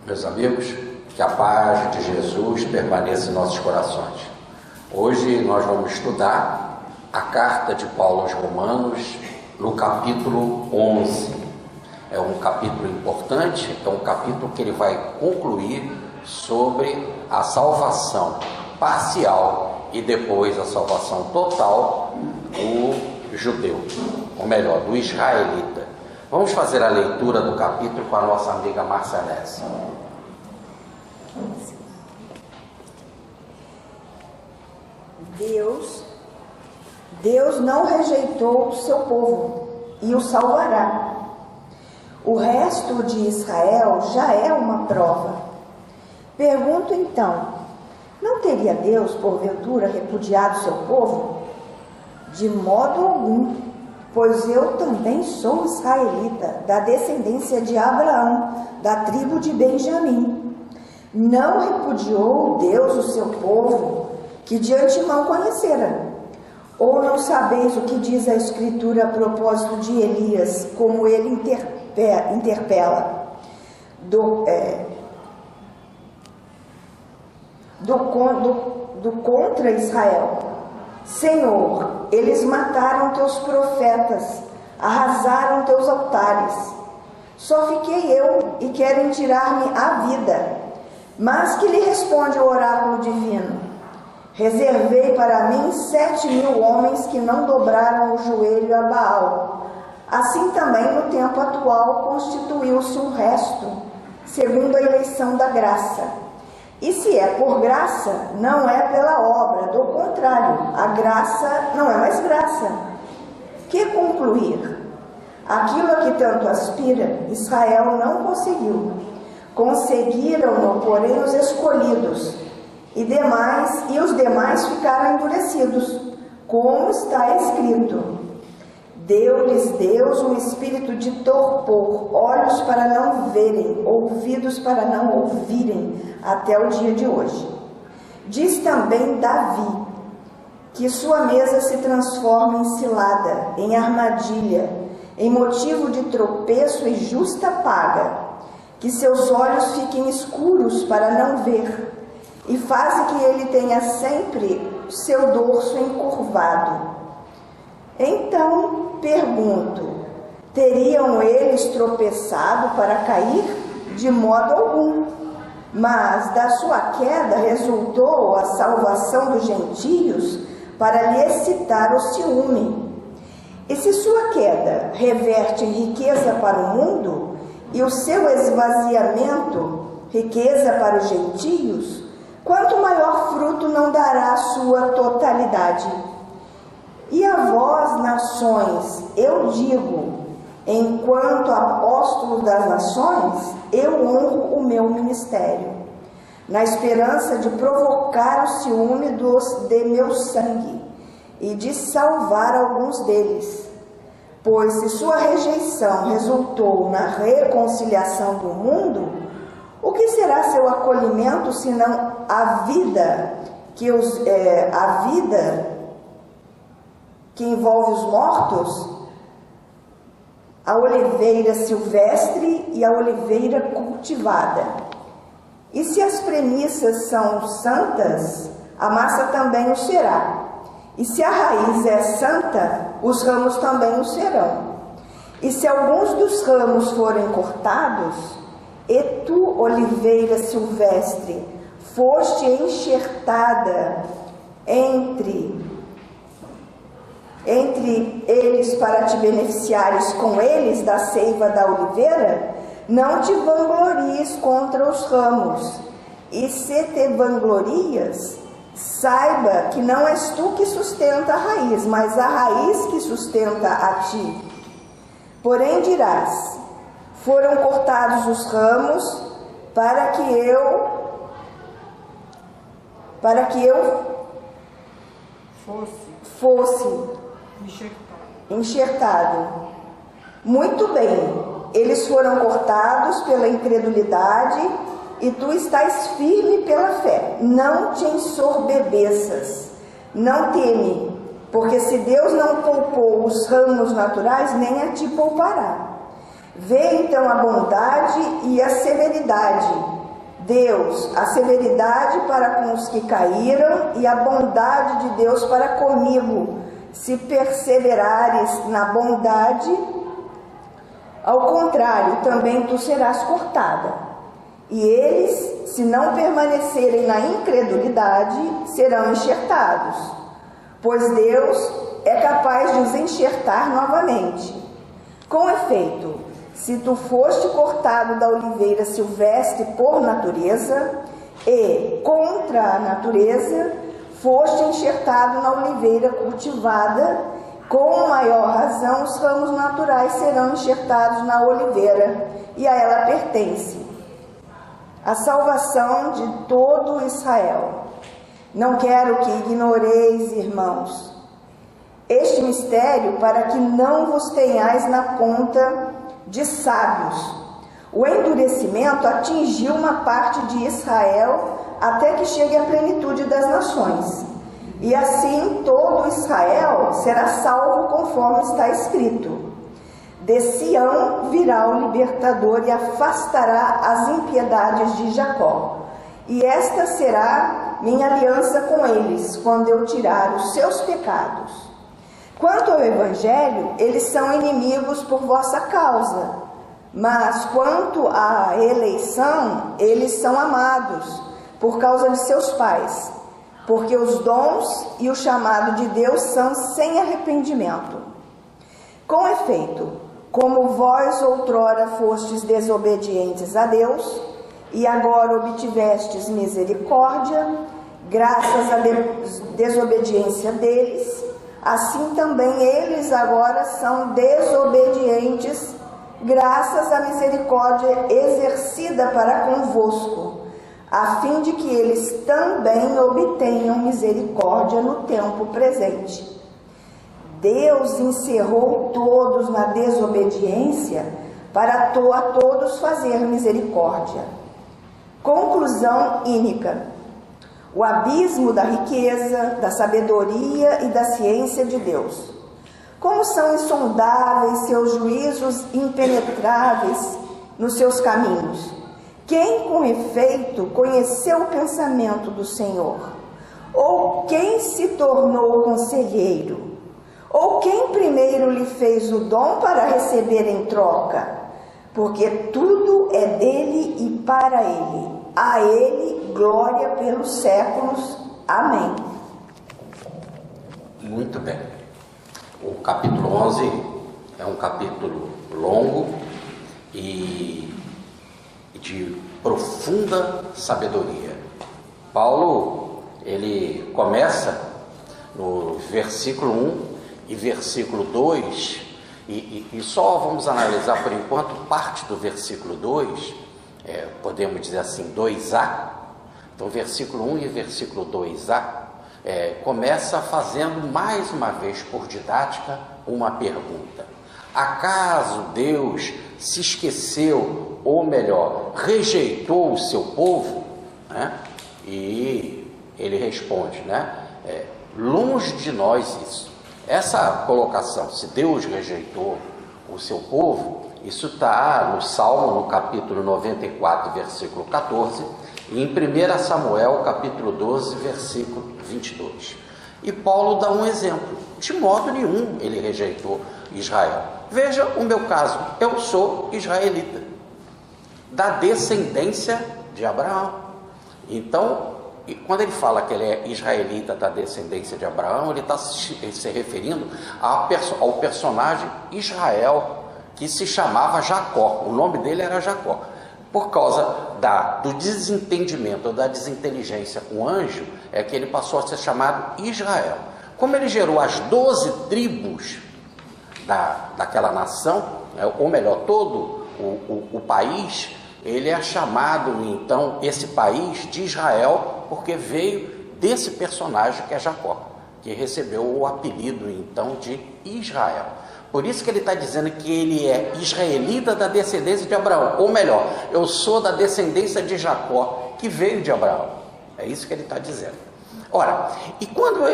Meus amigos, que a paz de Jesus permaneça em nossos corações. Hoje nós vamos estudar a carta de Paulo aos Romanos no capítulo 11. É um capítulo importante, é um capítulo que ele vai concluir sobre a salvação parcial e depois a salvação total do judeu, ou melhor, do israelita. Vamos fazer a leitura do capítulo com a nossa amiga Marcelese. Deus não rejeitou o seu povo e o salvará. O resto de Israel já é uma prova. Pergunto então, não teria Deus, porventura, repudiado seu povo? De modo algum, pois eu também sou israelita, da descendência de Abraão, da tribo de Benjamim. Não repudiou Deus o seu povo, que de antemão conhecera? Ou não sabeis o que diz a Escritura a propósito de Elias, como ele interpela do contra Israel? Senhor, eles mataram teus profetas, arrasaram teus altares. Só fiquei eu e querem tirar-me a vida. Mas que lhe responde o oráculo divino? Reservei para mim 7.000 homens que não dobraram o joelho a Baal. Assim também no tempo atual constituiu-se um resto, segundo a eleição da graça. E se é por graça, não é pela obra, do contrário, a graça não é mais graça. Que concluir? Aquilo a que tanto aspira, Israel não conseguiu. Conseguiram-no, porém, os escolhidos, e os demais ficaram endurecidos, como está escrito: deu-lhes Deus um espírito de torpor, olhos para não verem, ouvidos para não ouvirem, até o dia de hoje. Diz também Davi que sua mesa se transforma em cilada, em armadilha, em motivo de tropeço e justa paga, que seus olhos fiquem escuros para não ver, e faz que ele tenha sempre seu dorso encurvado. Então pergunto, teriam eles tropeçado para cair? De modo algum. Mas da sua queda resultou a salvação dos gentios para lhe excitar o ciúme. E se sua queda reverte em riqueza para o mundo, e o seu esvaziamento riqueza para os gentios, quanto maior fruto não dará a sua totalidade? E a vós, nações, eu digo, enquanto apóstolo das nações, eu honro o meu ministério, na esperança de provocar o ciúme de meu sangue e de salvar alguns deles. Pois se sua rejeição resultou na reconciliação do mundo, o que será seu acolhimento, senão a vida que envolve os mortos, a oliveira silvestre e a oliveira cultivada? E se as premissas são santas, a massa também o será. E se a raiz é santa, os ramos também o serão. E se alguns dos ramos forem cortados, e tu, oliveira silvestre, foste enxertada entre eles para te beneficiares com eles da seiva da oliveira, não te vanglories contra os ramos. E se te vanglorias, saiba que não és tu que sustenta a raiz, mas a raiz que sustenta a ti. Porém dirás, foram cortados os ramos para que eu fosse enxertado. Muito bem, eles foram cortados pela incredulidade e tu estás firme pela fé. Não te ensorbebeças, não teme, porque se Deus não poupou os ramos naturais, nem a ti poupará. Vê então a bondade e a severidade Deus, a severidade para com os que caíram e a bondade de Deus para comigo, se perseverares na bondade, ao contrário, também tu serás cortada. E eles, se não permanecerem na incredulidade, serão enxertados, pois Deus é capaz de os enxertar novamente. Com efeito, se tu foste cortado da oliveira silvestre por natureza, e contra a natureza, foste enxertado na oliveira cultivada, com maior razão os ramos naturais serão enxertados na oliveira, e a ela pertence a salvação de todo Israel. Não quero que ignoreis, irmãos, este mistério, para que não vos tenhais na conta de sábios. O endurecimento atingiu uma parte de Israel até que chegue à plenitude das nações. E assim todo Israel será salvo, conforme está escrito: de Sião virá o libertador e afastará as impiedades de Jacó. E esta será minha aliança com eles, quando eu tirar os seus pecados. Quanto ao Evangelho, eles são inimigos por vossa causa, mas quanto à eleição, eles são amados por causa de seus pais, porque os dons e o chamado de Deus são sem arrependimento. Com efeito, como vós outrora fostes desobedientes a Deus, e agora obtivestes misericórdia, graças à desobediência deles, assim também eles agora são desobedientes, graças à misericórdia exercida para convosco, a fim de que eles também obtenham misericórdia no tempo presente. Deus encerrou todos na desobediência para a todos fazer misericórdia. Conclusão ínica: o abismo da riqueza, da sabedoria e da ciência de Deus. Como são insondáveis seus juízos, impenetráveis nos seus caminhos. Quem, com efeito, conheceu o pensamento do Senhor? Ou quem se tornou conselheiro? Ou quem primeiro lhe fez o dom para receber em troca? Porque tudo é dele e para ele. A ele glória pelos séculos. Amém. Muito bem. O capítulo 11 é um capítulo longo e de profunda sabedoria. Paulo, ele começa no versículo 1 e versículo 2, e só vamos analisar por enquanto parte do versículo 2, podemos dizer assim, 2a. Então, versículo 1 e versículo 2a, começa fazendo mais uma vez, por didática, uma pergunta: acaso Deus se esqueceu, ou melhor, rejeitou o seu povo? E ele responde, longe de nós isso. Essa colocação, se Deus rejeitou o seu povo, isso está no Salmo, no capítulo 94, versículo 14, e em 1 Samuel, capítulo 12, versículo 22. E Paulo dá um exemplo: de modo nenhum ele rejeitou Israel. Veja o meu caso, eu sou israelita, da descendência de Abraão. Então, quando ele fala que ele é israelita da descendência de Abraão, ele está se referindo ao personagem Israel, que se chamava Jacó. O nome dele era Jacó. Por causa do desentendimento, ou da desinteligência com o anjo, é que ele passou a ser chamado Israel. Como ele gerou as 12 tribos daquela nação, ou melhor, todo o país, ele é chamado, então, esse país de Israel, porque veio desse personagem que é Jacó, que recebeu o apelido, então, de Israel. Por isso que ele está dizendo que ele é israelita da descendência de Abraão, ou melhor, eu sou da descendência de Jacó, que veio de Abraão. É isso que ele está dizendo. Ora, e quando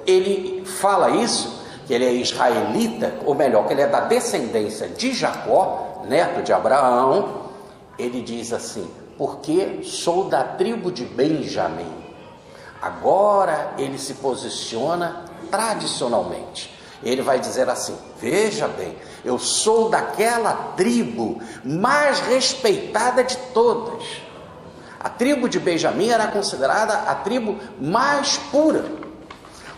ele fala isso, que ele é israelita, ou melhor, que ele é da descendência de Jacó, neto de Abraão, ele diz assim: porque sou da tribo de Benjamim. Agora ele se posiciona tradicionalmente. Ele vai dizer assim: veja bem, eu sou daquela tribo mais respeitada de todas. A tribo de Benjamim era considerada a tribo mais pura.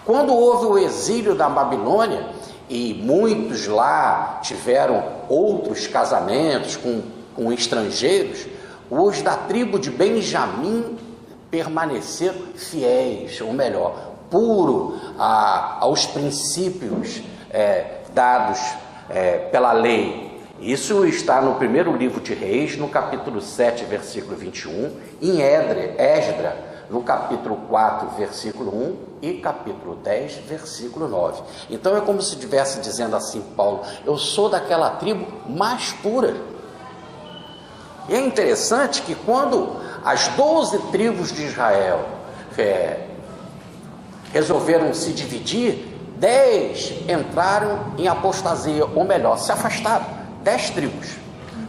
Quando houve o exílio da Babilônia, e muitos lá tiveram outros casamentos com estrangeiros, os da tribo de Benjamim permaneceram fiéis, ou melhor, puro aos princípios dados pela lei. Isso está no primeiro livro de Reis, no capítulo 7, versículo 21, em Esdra, no capítulo 4, versículo 1 e capítulo 10, versículo 9. Então é como se estivesse dizendo assim, Paulo: eu sou daquela tribo mais pura. E é interessante que quando as 12 tribos de Israel resolveram se dividir, 10 entraram em apostasia, ou melhor, se afastaram, 10 tribos,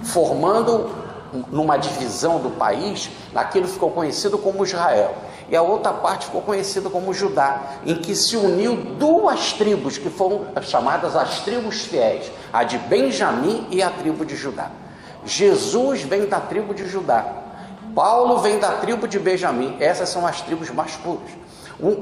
formando numa divisão do país, naquilo ficou conhecido como Israel, e a outra parte ficou conhecida como Judá, em que se uniu 2 tribos, que foram chamadas as tribos fiéis, a de Benjamim e a tribo de Judá. Jesus vem da tribo de Judá, Paulo vem da tribo de Benjamim. Essas são as tribos mais puras.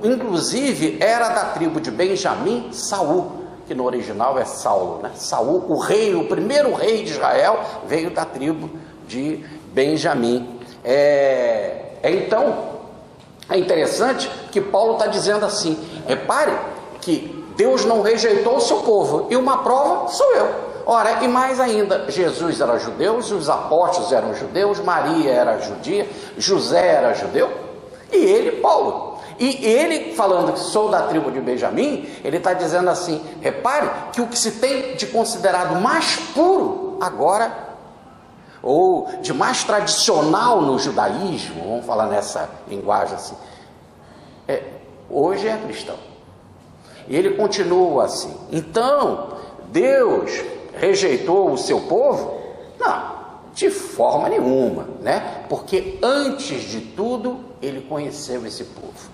Inclusive era da tribo de Benjamim Saul, que no original é Saulo, né? Saul, o primeiro rei de Israel, veio da tribo de Benjamim. Então é interessante que Paulo está dizendo assim: repare que Deus não rejeitou o seu povo, e uma prova sou eu. Ora, e mais ainda, Jesus era judeu, os apóstolos eram judeus, Maria era judia, José era judeu, e ele, Paulo. E ele, falando que sou da tribo de Benjamim, ele está dizendo assim: repare que o que se tem de considerado mais puro agora, ou de mais tradicional no judaísmo, vamos falar nessa linguagem assim, hoje é cristão. E ele continua assim. Então, Deus rejeitou o seu povo? Não, de forma nenhuma, né? Porque antes de tudo, ele conheceu esse povo.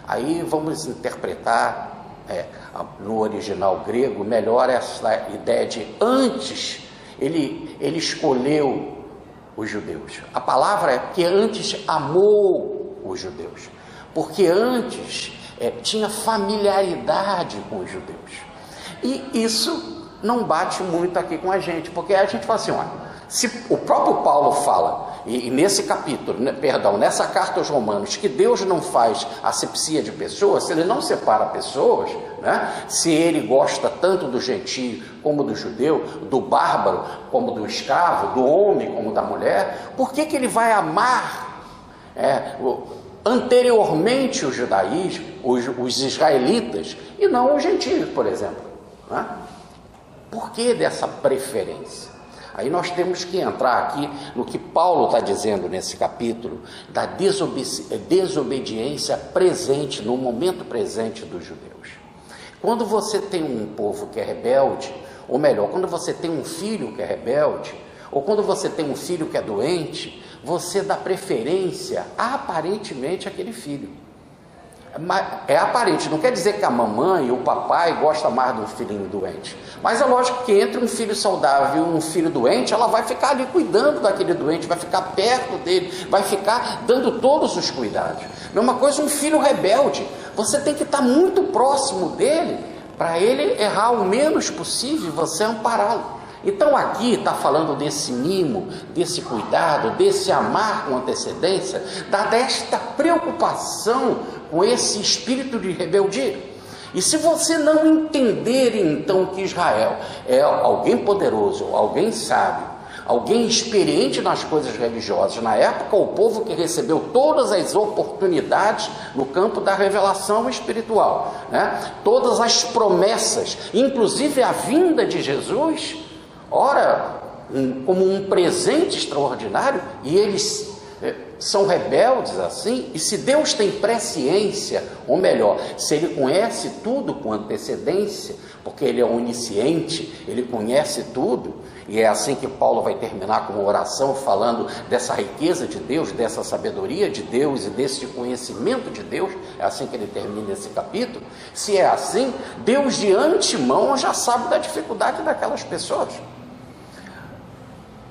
Aí vamos interpretar no original grego melhor essa ideia de antes, ele escolheu os judeus. A palavra é que antes amou os judeus, porque antes tinha familiaridade com os judeus. E isso não bate muito aqui com a gente, porque a gente fala assim: olha, se o próprio Paulo fala, e nesse capítulo, nessa carta aos Romanos, que Deus não faz asepsia de pessoas, se ele não separa pessoas, né? Se ele gosta tanto do gentio como do judeu, do bárbaro como do escravo, do homem como da mulher, por que ele vai amar anteriormente o judaísmo, os israelitas, e não os gentios, por exemplo, né? Por que dessa preferência? Aí nós temos que entrar aqui no que Paulo está dizendo nesse capítulo, da desobediência presente, no momento presente dos judeus. Quando você tem um povo que é rebelde, ou melhor, quando você tem um filho que é rebelde, ou quando você tem um filho que é doente, você dá preferência aparentemente àquele filho. É aparente, não quer dizer que a mamãe e o papai gostam mais do filhinho doente, mas é lógico que entre um filho saudável e um filho doente, ela vai ficar ali cuidando daquele doente, vai ficar perto dele, vai ficar dando todos os cuidados. Mesma coisa um filho rebelde, você tem que estar muito próximo dele, para ele errar o menos possível e você ampará-lo. Então aqui está falando desse mimo, desse cuidado, desse amar com antecedência, desta preocupação com esse espírito de rebeldia. E se você não entender então que Israel é alguém poderoso, alguém sábio, alguém experiente nas coisas religiosas, na época o povo que recebeu todas as oportunidades no campo da revelação espiritual, né? Todas as promessas, inclusive a vinda de Jesus, ora, como um presente extraordinário, e eles são rebeldes assim. E se Deus tem presciência, ou melhor, se ele conhece tudo com antecedência, porque ele é onisciente, ele conhece tudo, e é assim que Paulo vai terminar com uma oração falando dessa riqueza de Deus, dessa sabedoria de Deus e desse conhecimento de Deus. É assim que ele termina esse capítulo. Se é assim, Deus de antemão já sabe da dificuldade daquelas pessoas.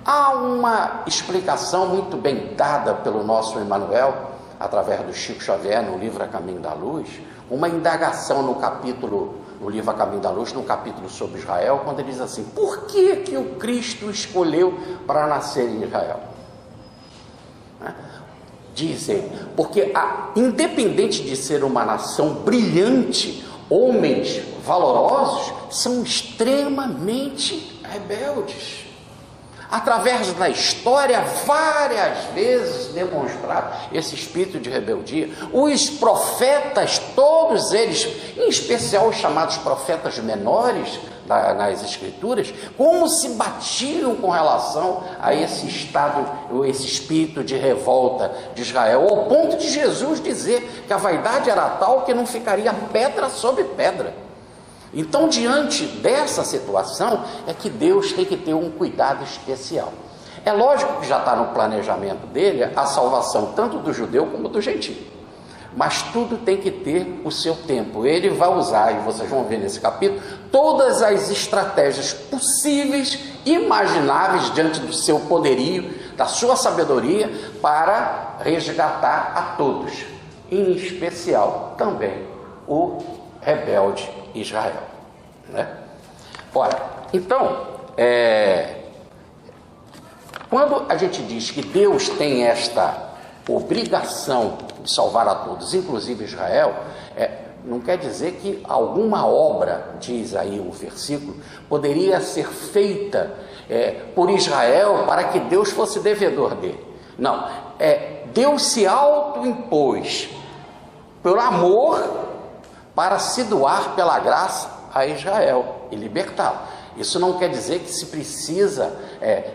Há uma explicação muito bem dada pelo nosso Emmanuel, através do Chico Xavier, no livro A Caminho da Luz, uma indagação no livro A Caminho da Luz, no capítulo sobre Israel, quando ele diz assim: por que o Cristo escolheu para nascer em Israel? Dizem, porque independente de ser uma nação brilhante, homens valorosos são extremamente rebeldes. Através da história, várias vezes demonstrado esse espírito de rebeldia. Os profetas, todos eles, em especial os chamados profetas menores nas Escrituras, como se batiam com relação a esse estado, esse espírito de revolta de Israel, ao ponto de Jesus dizer que a vaidade era tal que não ficaria pedra sobre pedra. Então, diante dessa situação, é que Deus tem que ter um cuidado especial. É lógico que já está no planejamento dele a salvação tanto do judeu como do gentio, mas tudo tem que ter o seu tempo. Ele vai usar, e vocês vão ver nesse capítulo, todas as estratégias possíveis, imagináveis, diante do seu poderio, da sua sabedoria, para resgatar a todos, em especial também o rebelde Israel, né? Ora, então, quando a gente diz que Deus tem esta obrigação de salvar a todos, inclusive Israel, não quer dizer que alguma obra, diz aí o versículo, poderia ser feita por Israel para que Deus fosse devedor dele. Não, Deus se autoimpôs pelo amor para se doar pela graça a Israel e libertá-lo. Isso não quer dizer que se precisa,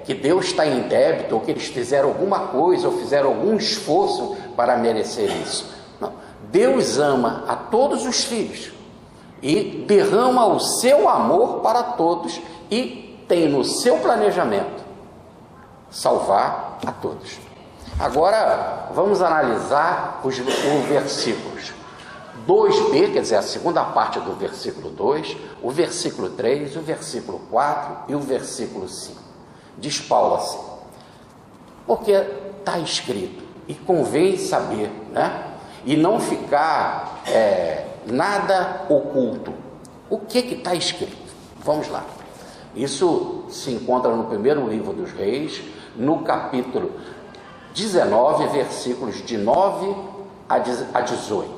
que Deus está em débito, ou que eles fizeram alguma coisa, ou fizeram algum esforço para merecer isso. Não. Deus ama a todos os filhos e derrama o seu amor para todos e tem no seu planejamento salvar a todos. Agora vamos analisar os versículos 2b, quer dizer, a segunda parte do versículo 2, o versículo 3, o versículo 4 e o versículo 5. Diz Paulo assim: porque está escrito, e convém saber, né? E não ficar nada oculto. O que está escrito? Vamos lá. Isso se encontra no primeiro livro dos Reis, no capítulo 19, versículos de 9 a 18.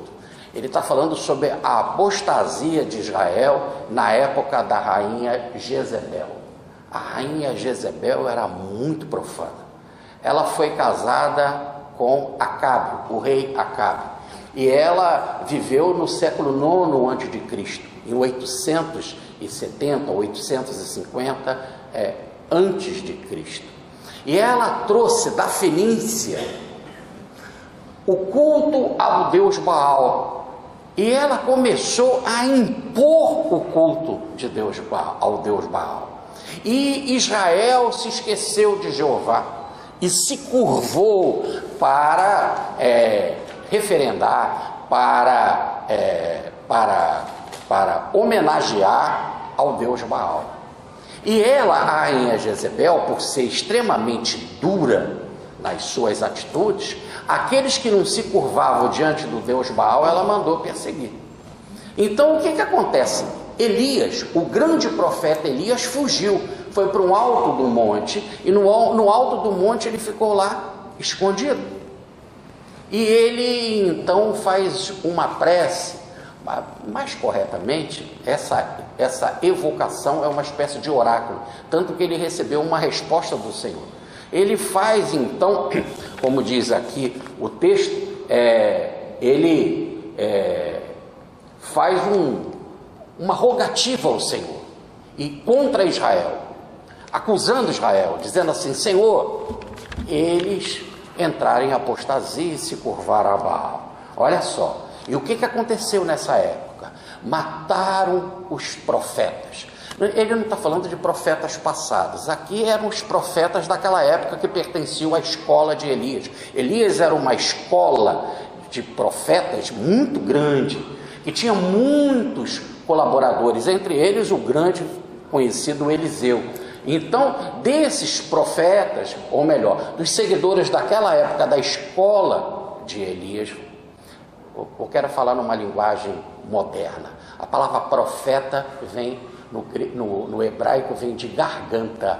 Ele está falando sobre a apostasia de Israel na época da rainha Jezebel. A rainha Jezebel era muito profana. Ela foi casada com Acabe, o rei Acabe. E ela viveu no século IX a.C., em 870, 850 antes de Cristo. E ela trouxe da Fenícia o culto ao deus Baal. E ela começou a impor o culto de Deus Baal, ao deus Baal. E Israel se esqueceu de Jeová e se curvou para referendar, para homenagear ao deus Baal. E ela, a rainha Jezebel, por ser extremamente dura nas suas atitudes, aqueles que não se curvavam diante do deus Baal, ela mandou perseguir. Então o que acontece? Elias, o grande profeta Elias, fugiu, foi para um alto do monte, e no alto do monte ele ficou lá, escondido. E ele então faz uma prece, mais corretamente, essa evocação é uma espécie de oráculo, tanto que ele recebeu uma resposta do Senhor. Ele faz então, como diz aqui o texto, ele faz uma rogativa ao Senhor e contra Israel, acusando Israel, dizendo assim: Senhor, eles entraram em apostasia e se curvaram a Baal. Olha só, e o que aconteceu nessa época? mataram os profetas. Ele não está falando de profetas passados, aqui eram os profetas daquela época que pertenciam à escola de Elias. Elias era uma escola de profetas muito grande, que tinha muitos colaboradores, entre eles o grande conhecido Eliseu. Então, desses profetas, ou melhor, dos seguidores daquela época da escola de Elias, eu quero falar numa linguagem moderna. A palavra profeta vem no hebraico, vem de garganta,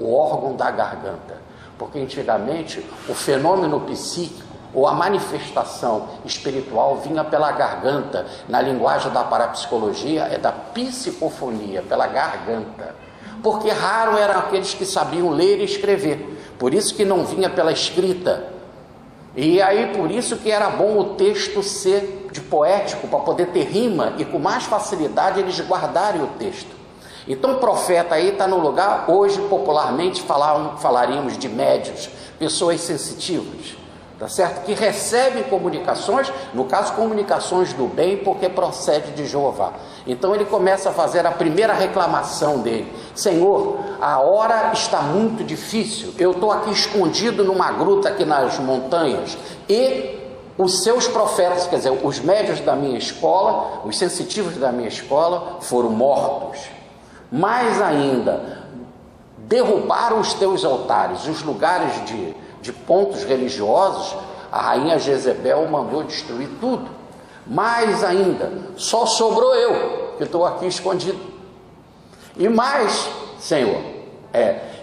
o órgão da garganta, porque antigamente o fenômeno psíquico ou a manifestação espiritual vinha pela garganta. Na linguagem da parapsicologia é da psicofonia, pela garganta, porque raro eram aqueles que sabiam ler e escrever, por isso que não vinha pela escrita. E aí por isso que era bom o texto ser de poético, para poder ter rima e com mais facilidade eles guardarem o texto. Então profeta aí está no lugar, hoje popularmente falaríamos de médiuns, pessoas sensitivas, tá certo? Que recebem comunicações, no caso comunicações do bem, porque procede de Jeová. Então ele começa a fazer a primeira reclamação dele: Senhor, a hora está muito difícil, eu estou aqui escondido numa gruta aqui nas montanhas, e os seus profetas, quer dizer, os médiuns da minha escola, os sensitivos da minha escola foram mortos. Mais ainda, derrubaram os teus altares, os lugares de pontos religiosos, a rainha Jezebel mandou destruir tudo. Mais ainda, só sobrou eu, que estou aqui escondido. E mais, Senhor,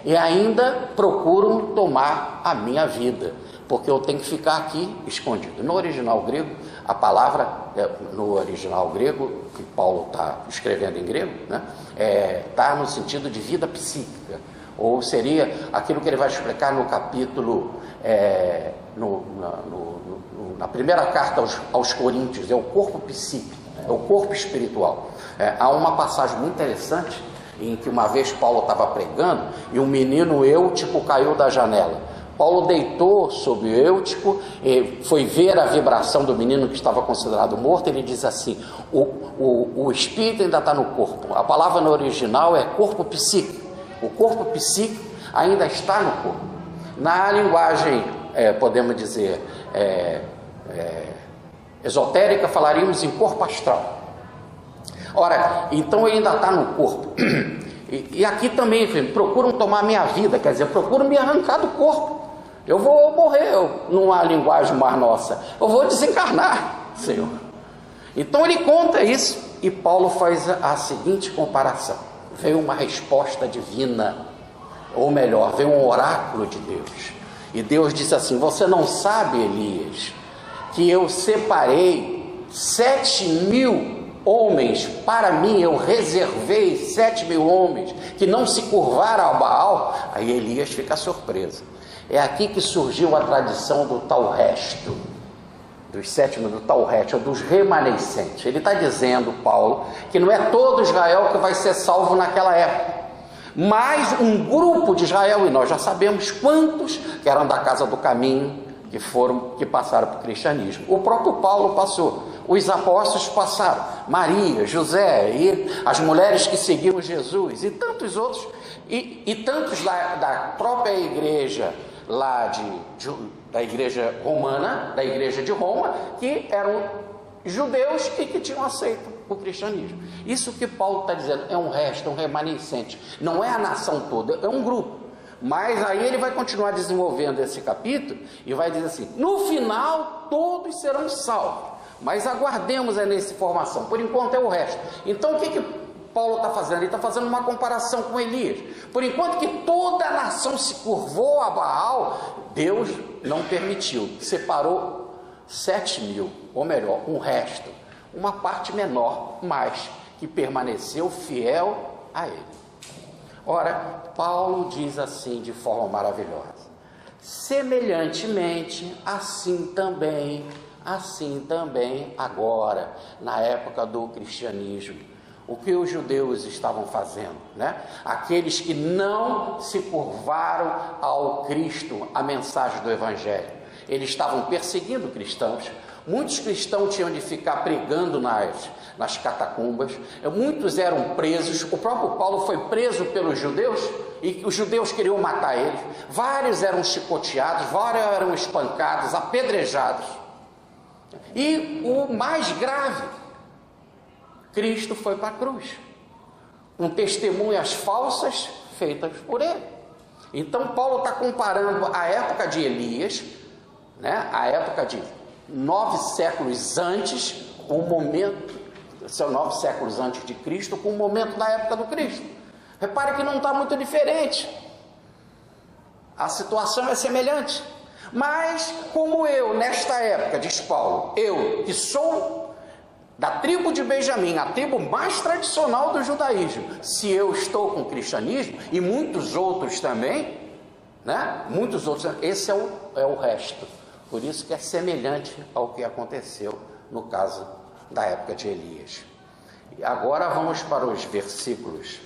e ainda procuram tomar a minha vida, porque eu tenho que ficar aqui escondido. No original grego, a palavra, no original grego, que Paulo está escrevendo em grego, né, está no sentido de vida psíquica, ou seria aquilo que ele vai explicar no capítulo, na primeira carta aos Coríntios, é o corpo psíquico, é o corpo espiritual. Há uma passagem muito interessante, em que uma vez Paulo estava pregando, e um menino Eutico caiu da janela. Paulo deitou sobre o Eutico, foi ver a vibração do menino que estava considerado morto. Ele diz assim: o espírito ainda está no corpo. A palavra no original é corpo psíquico. O corpo psíquico ainda está no corpo. Na linguagem, podemos dizer, esotérica, falaríamos em corpo astral. Ora, então ele ainda está no corpo. E aqui também, procuram tomar minha vida, quer dizer, procuram me arrancar do corpo. Eu vou morrer, numa linguagem mais nossa, eu vou desencarnar, Senhor. Então ele conta isso, e Paulo faz a seguinte comparação: veio uma resposta divina, ou melhor, veio um oráculo de Deus, e Deus disse assim: você não sabe, Elias, que eu separei 7.000 homens para mim, eu reservei 7.000 homens que não se curvaram ao Baal? Aí Elias fica surpreso. É aqui que surgiu a tradição do tal resto, dos 7.000, do tal resto, dos remanescentes. Ele está dizendo, Paulo, que não é todo Israel que vai ser salvo naquela época, mas um grupo de Israel, e nós já sabemos quantos que eram da casa do caminho, que passaram para o cristianismo. O próprio Paulo passou, os apóstolos passaram, Maria, José, e as mulheres que seguiram Jesus, e tantos outros, e tantos da própria igreja lá da igreja romana, da igreja de Roma, que eram judeus e que tinham aceito o cristianismo. Isso que Paulo está dizendo é um resto, um remanescente, não é a nação toda, é um grupo. Mas aí ele vai continuar desenvolvendo esse capítulo e vai dizer assim: no final todos serão salvos, mas aguardemos nessa informação, por enquanto é o resto. Então o que Paulo está fazendo? Ele está fazendo uma comparação com Elias. Por enquanto que toda a nação se curvou a Baal, Deus não permitiu, separou 7.000, ou melhor, um resto, uma parte menor, mas que permaneceu fiel a ele. Ora, Paulo diz assim de forma maravilhosa: semelhantemente, assim também agora, na época do cristianismo, o que os judeus estavam fazendo, né? Aqueles que não se curvaram ao Cristo, a mensagem do Evangelho, eles estavam perseguindo cristãos, Muitos cristãos tinham de ficar pregando nas catacumbas, muitos eram presos. O próprio Paulo foi preso pelos judeus e os judeus queriam matar ele. Vários eram chicoteados, vários eram espancados, apedrejados. E o mais grave, Cristo foi para a cruz, com testemunhas falsas feitas por ele. Então Paulo está comparando a época de Elias, né, a época de 9 séculos antes, o momento, são 9 séculos antes de Cristo, com o momento da época do Cristo. Repare que não está muito diferente, a situação é semelhante. Mas como eu, nesta época, diz Paulo, eu que sou da tribo de Benjamim, a tribo mais tradicional do judaísmo, se eu estou com o cristianismo, e muitos outros também, né? Muitos outros, esse é o resto. Por isso que é semelhante ao que aconteceu no caso da época de Elias. E agora vamos para os versículos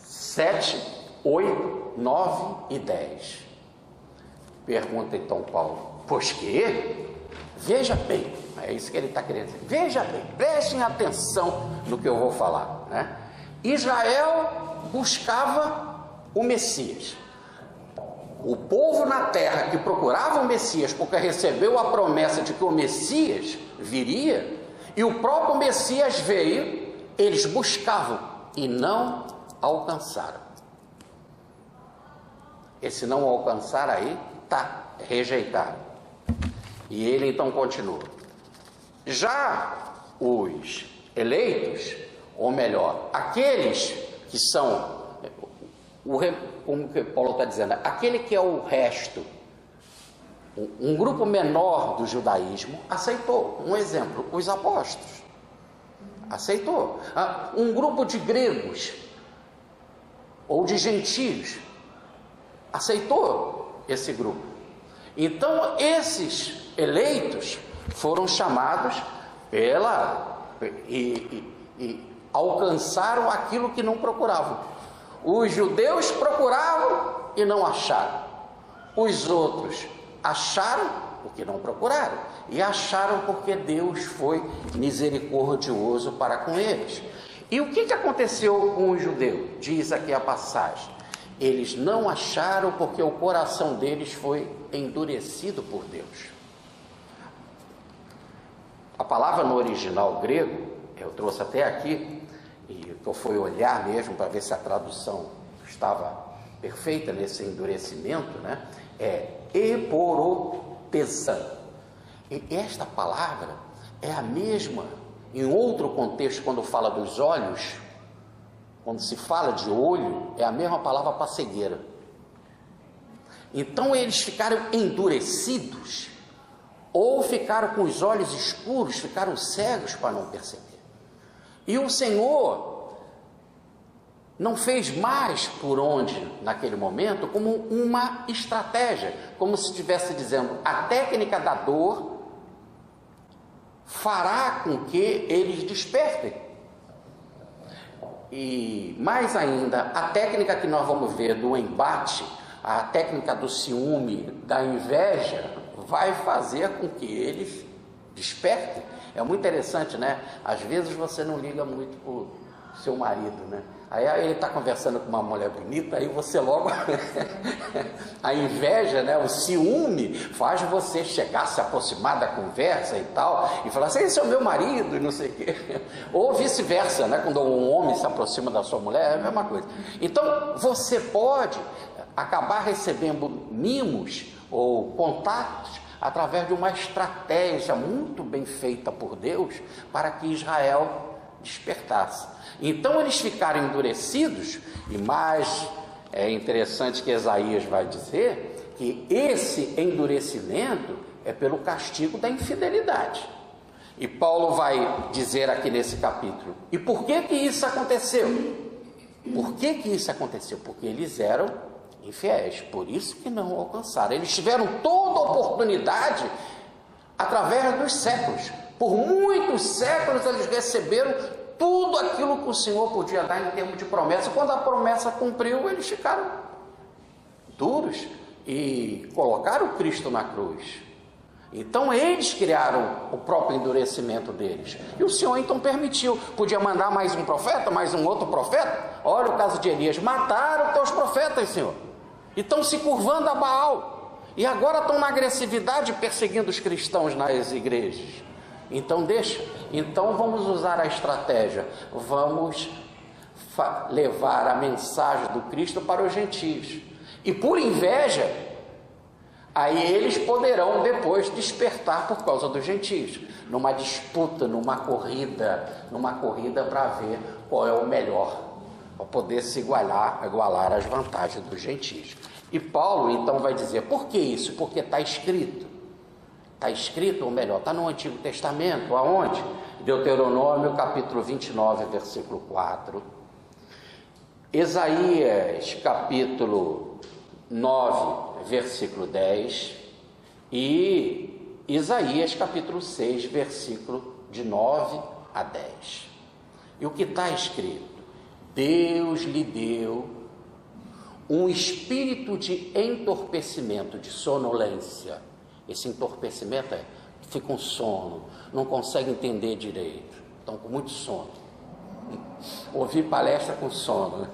7, 8, 9 e 10. Pergunta então Paulo: pois que? Veja bem, é isso que ele está querendo dizer. Veja bem, prestem atenção no que eu vou falar, né? Israel buscava o Messias. O povo na terra que procurava o Messias, porque recebeu a promessa de que o Messias viria, e o próprio Messias veio, eles buscavam e não alcançaram. Esse não alcançar aí, está rejeitado. E ele então continua: já os eleitos, ou melhor, aqueles que são, como que Paulo está dizendo, aquele que é o resto, um grupo menor do judaísmo, aceitou. Um exemplo, os apóstolos, aceitou. Um grupo de gregos, ou de gentios, aceitou esse grupo. Então esses eleitos foram chamados e alcançaram aquilo que não procuravam. Os judeus procuravam e não acharam. Os outros acharam o que não procuraram, e acharam porque Deus foi misericordioso para com eles. E o que aconteceu com o judeu? Diz aqui a passagem: eles não acharam porque o coração deles foi endurecido por Deus. A palavra no original grego, eu trouxe até aqui, e eu fui olhar mesmo para ver se a tradução estava perfeita nesse endurecimento, né? É eporotesan. E esta palavra é a mesma em outro contexto, quando fala dos olhos. Quando se fala de olho, é a mesma palavra para cegueira. Então eles ficaram endurecidos, ou ficaram com os olhos escuros, ficaram cegos para não perceber. E o Senhor não fez mais por onde, naquele momento, como uma estratégia, como se estivesse dizendo: a técnica da dor fará com que eles despertem. E mais ainda, a técnica que nós vamos ver do embate, a técnica do ciúme, da inveja, vai fazer com que eles despertem. É muito interessante, né? Às vezes você não liga muito pro seu marido, né? Aí ele está conversando com uma mulher bonita, aí você logo... a inveja, né? O ciúme faz você chegar, se aproximar da conversa e tal, e falar assim: esse é o meu marido, e não sei o quê. Ou vice-versa, né? Quando um homem se aproxima da sua mulher, é a mesma coisa. Então, você pode acabar recebendo mimos ou contatos através de uma estratégia muito bem feita por Deus para que Israel despertasse. Então eles ficaram endurecidos, e mais é interessante que Isaías vai dizer que esse endurecimento é pelo castigo da infidelidade. E Paulo vai dizer aqui nesse capítulo: e por que que isso aconteceu? Por que que isso aconteceu? Porque eles eram infiéis, por isso que não alcançaram. Eles tiveram toda a oportunidade através dos séculos. Por muitos séculos eles receberam tudo aquilo que o Senhor podia dar em termos de promessa. Quando a promessa cumpriu, eles ficaram duros e colocaram Cristo na cruz. Então eles criaram o próprio endurecimento deles. E o Senhor então permitiu. Podia mandar mais um profeta, mais um outro profeta. Olha o caso de Elias. Mataram teus profetas, Senhor. E estão se curvando a Baal. E agora estão na agressividade perseguindo os cristãos nas igrejas. Então deixa. Então vamos usar a estratégia. Vamos levar a mensagem do Cristo para os gentios. E por inveja, aí eles poderão depois despertar por causa dos gentios, numa disputa, numa corrida para ver qual é o melhor, para poder se igualar às vantagens dos gentios. E Paulo então vai dizer, por que isso? Porque está escrito, ou melhor, está no Antigo Testamento, aonde? Deuteronômio capítulo 29, versículo 4, Isaías capítulo 9, versículo 10 e Isaías capítulo 6, versículo de 9 a 10. E o que está escrito? Deus lhe deu um espírito de entorpecimento, de sonolência. Esse entorpecimento fica com sono, não consegue entender direito, estão com muito sono. Ouvir palestra com sono.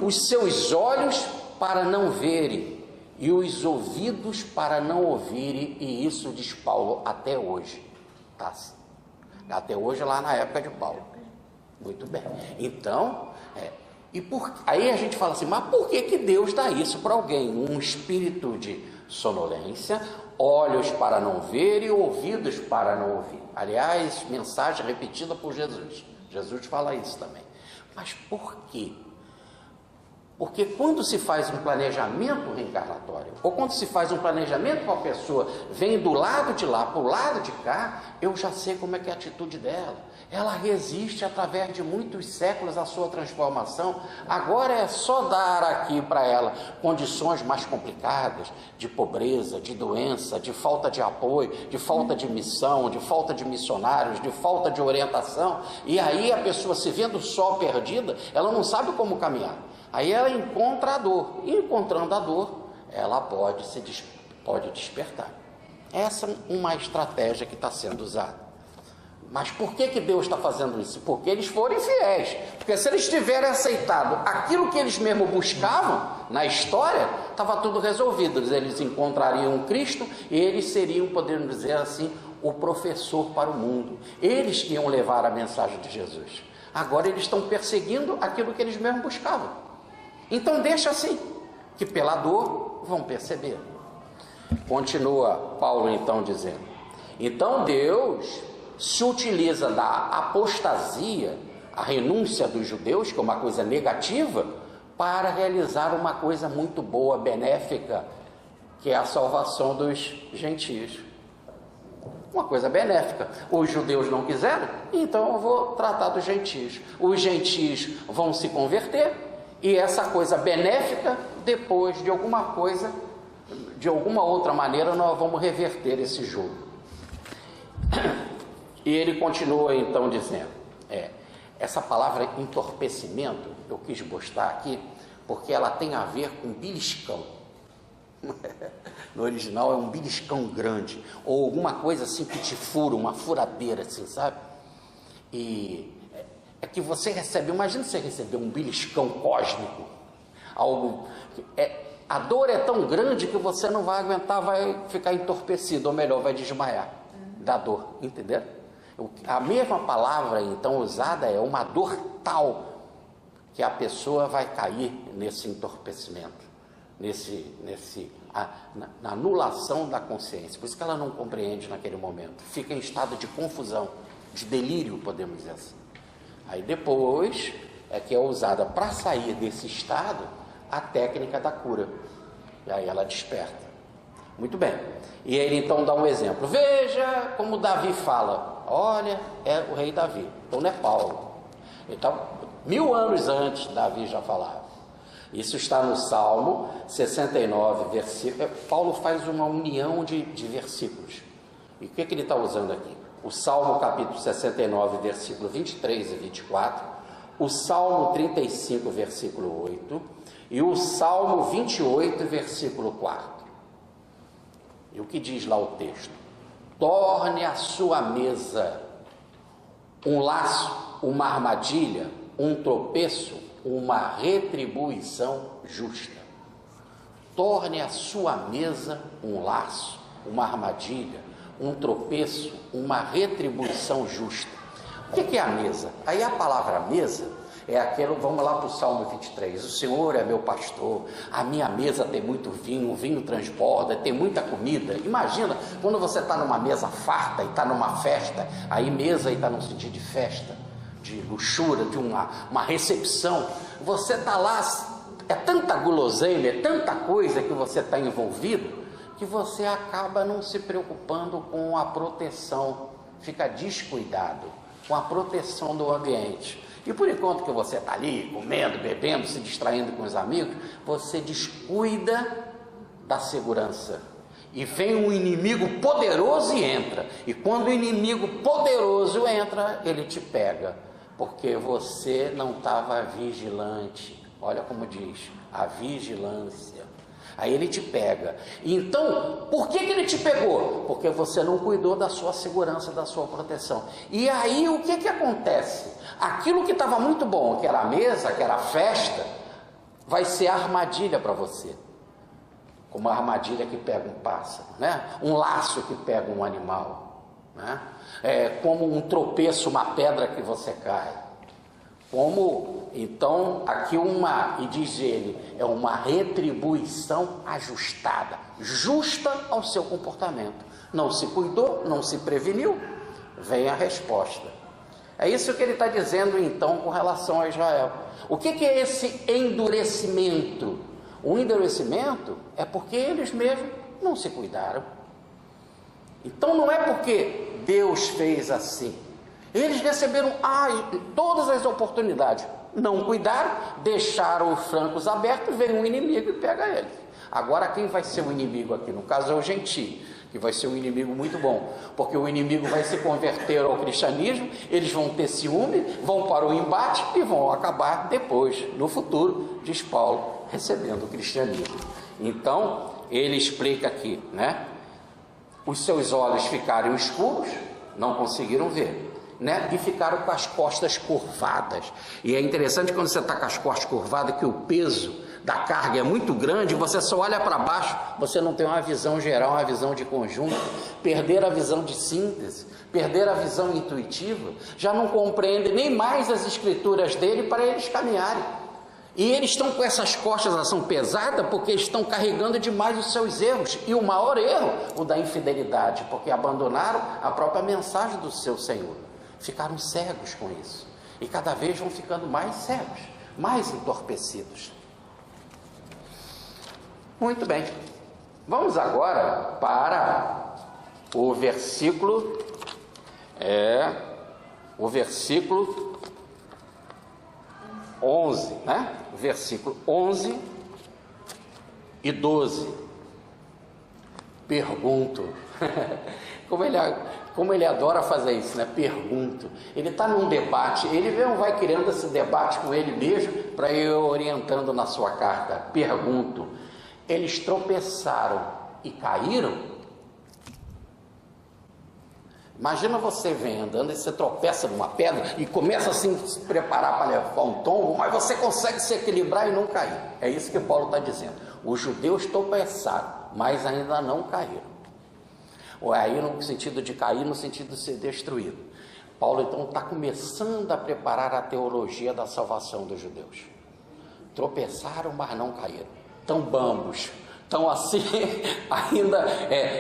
Os seus olhos para não verem e os ouvidos para não ouvirem, e isso diz Paulo até hoje, tá? Até hoje lá na época de Paulo. Muito bem. Então, aí a gente fala assim, mas por que Deus dá isso para alguém? Um espírito de sonolência, olhos para não ver e ouvidos para não ouvir. Aliás, mensagem repetida por Jesus. Jesus fala isso também. Mas por quê? Porque quando se faz um planejamento reencarnatório, ou quando se faz um planejamento para a pessoa, vem do lado de lá para o lado de cá, eu já sei como é que é a atitude dela. Ela resiste através de muitos séculos à sua transformação. Agora é só dar aqui para ela condições mais complicadas, de pobreza, de doença, de falta de apoio, de falta de missão, de falta de missionários, de falta de orientação. E aí a pessoa, se vendo só perdida, ela não sabe como caminhar. Aí ela encontra a dor, e encontrando a dor, ela pode despertar. Essa é uma estratégia que está sendo usada. Mas por que Deus está fazendo isso? Porque eles foram infiéis. Porque se eles tiverem aceitado aquilo que eles mesmos buscavam na história, estava tudo resolvido. Eles encontrariam Cristo e eles seriam, podemos dizer assim, o professor para o mundo. Eles que iam levar a mensagem de Jesus. Agora eles estão perseguindo aquilo que eles mesmos buscavam. Então deixa assim, que pela dor vão perceber. Continua Paulo então dizendo, então Deus se utiliza da apostasia, a renúncia dos judeus, que é uma coisa negativa, para realizar uma coisa muito boa, benéfica, que é a salvação dos gentios. Uma coisa benéfica. Os judeus não quiseram, então eu vou tratar dos gentios. Os gentios vão se converter, e essa coisa benéfica, depois de alguma coisa, de alguma outra maneira, nós vamos reverter esse jogo. E ele continua então dizendo, essa palavra entorpecimento, eu quis mostrar aqui, porque ela tem a ver com beliscão. No original é um beliscão grande, ou alguma coisa assim que te fura, uma furadeira assim, sabe? E é que você recebe, imagina você receber um beliscão cósmico, algo, a dor é tão grande que você não vai aguentar, vai ficar entorpecido, ou melhor, vai desmaiar da dor, entendeu? A mesma palavra então usada é uma dor tal que a pessoa vai cair nesse entorpecimento, na anulação da consciência. Por isso que ela não compreende naquele momento, fica em estado de confusão, de delírio, podemos dizer assim. Aí depois é que é usada para sair desse estado a técnica da cura, e aí ela desperta. Muito bem, e ele então dá um exemplo, veja como Davi fala, olha, é o rei Davi, então não é Paulo. Então 1000 anos antes Davi já falava. Isso está no Salmo 69, versículo. Paulo faz uma união de versículos. E o que ele está usando aqui? O Salmo capítulo 69, versículo 23 e 24, o Salmo 35, versículo 8, E o Salmo 28, versículo 4. E o que diz lá o texto? Torne a sua mesa um laço, uma armadilha, um tropeço, uma retribuição justa. Torne a sua mesa um laço, uma armadilha, um tropeço, uma retribuição justa. O que é a mesa? Aí a palavra mesa é aquilo, vamos lá para o Salmo 23. O Senhor é meu pastor, a minha mesa tem muito vinho, o vinho transborda, tem muita comida. Imagina, quando você está numa mesa farta e está numa festa, aí mesa está no sentido de festa, de luxúria, de uma recepção. Você está lá, é tanta guloseima, é tanta coisa que você está envolvido, que você acaba não se preocupando com a proteção, fica descuidado com a proteção do ambiente. E por enquanto que você está ali, comendo, bebendo, se distraindo com os amigos, você descuida da segurança. E vem um inimigo poderoso e entra. E quando o inimigo poderoso entra, ele te pega. Porque você não estava vigilante. Olha como diz, a vigilância. Aí ele te pega. Então, por que ele te pegou? Porque você não cuidou da sua segurança, da sua proteção. E aí o que acontece? Aquilo que estava muito bom, que era a mesa, que era a festa, vai ser armadilha para você. Como a armadilha que pega um pássaro, né? Um laço que pega um animal, né? Como um tropeço, uma pedra que você cai. Então, aqui e diz ele, é uma retribuição ajustada, justa ao seu comportamento. Não se cuidou, não se preveniu, vem a resposta. É isso que ele está dizendo então com relação a Israel. O que é esse endurecimento? O endurecimento é porque eles mesmos não se cuidaram. Então não é porque Deus fez assim. Eles receberam todas as oportunidades, não cuidaram, deixaram os flancos abertos, vem um inimigo e pega eles. Agora quem vai ser o inimigo aqui? No caso é o gentio, que vai ser um inimigo muito bom, porque o inimigo vai se converter ao cristianismo, eles vão ter ciúme, vão para o embate e vão acabar depois, no futuro, diz Paulo, recebendo o cristianismo. Então, ele explica aqui, né? Os seus olhos ficaram escuros, não conseguiram ver, né? E ficaram com as costas curvadas. E é interessante quando você está com as costas curvadas, que o peso da carga é muito grande, você só olha para baixo, você não tem uma visão geral, uma visão de conjunto, perder a visão de síntese, perder a visão intuitiva, já não compreende nem mais as escrituras dele para eles caminharem. E eles estão com essas costas, elas são pesadas porque eles estão carregando demais os seus erros. E o maior erro, o da infidelidade, porque abandonaram a própria mensagem do seu Senhor. Ficaram cegos com isso. E cada vez vão ficando mais cegos, mais entorpecidos. Muito bem. Vamos agora para o versículo 11, né? Versículo 11 e 12. Pergunto. Como ele adora fazer isso, né? Pergunto. Ele está num debate, ele vai criando esse debate com ele mesmo para ir orientando na sua carta. Pergunto. Eles tropeçaram e caíram? Imagina você vem andando e você tropeça numa pedra e começa assim a se preparar para levar um tombo, mas você consegue se equilibrar e não cair. É isso que Paulo está dizendo. Os judeus tropeçaram, mas ainda não caíram. Ou aí no sentido de cair, no sentido de ser destruído. Paulo então está começando a preparar a teologia da salvação dos judeus. Tropeçaram, mas não caíram. Tão bambos, tão assim, ainda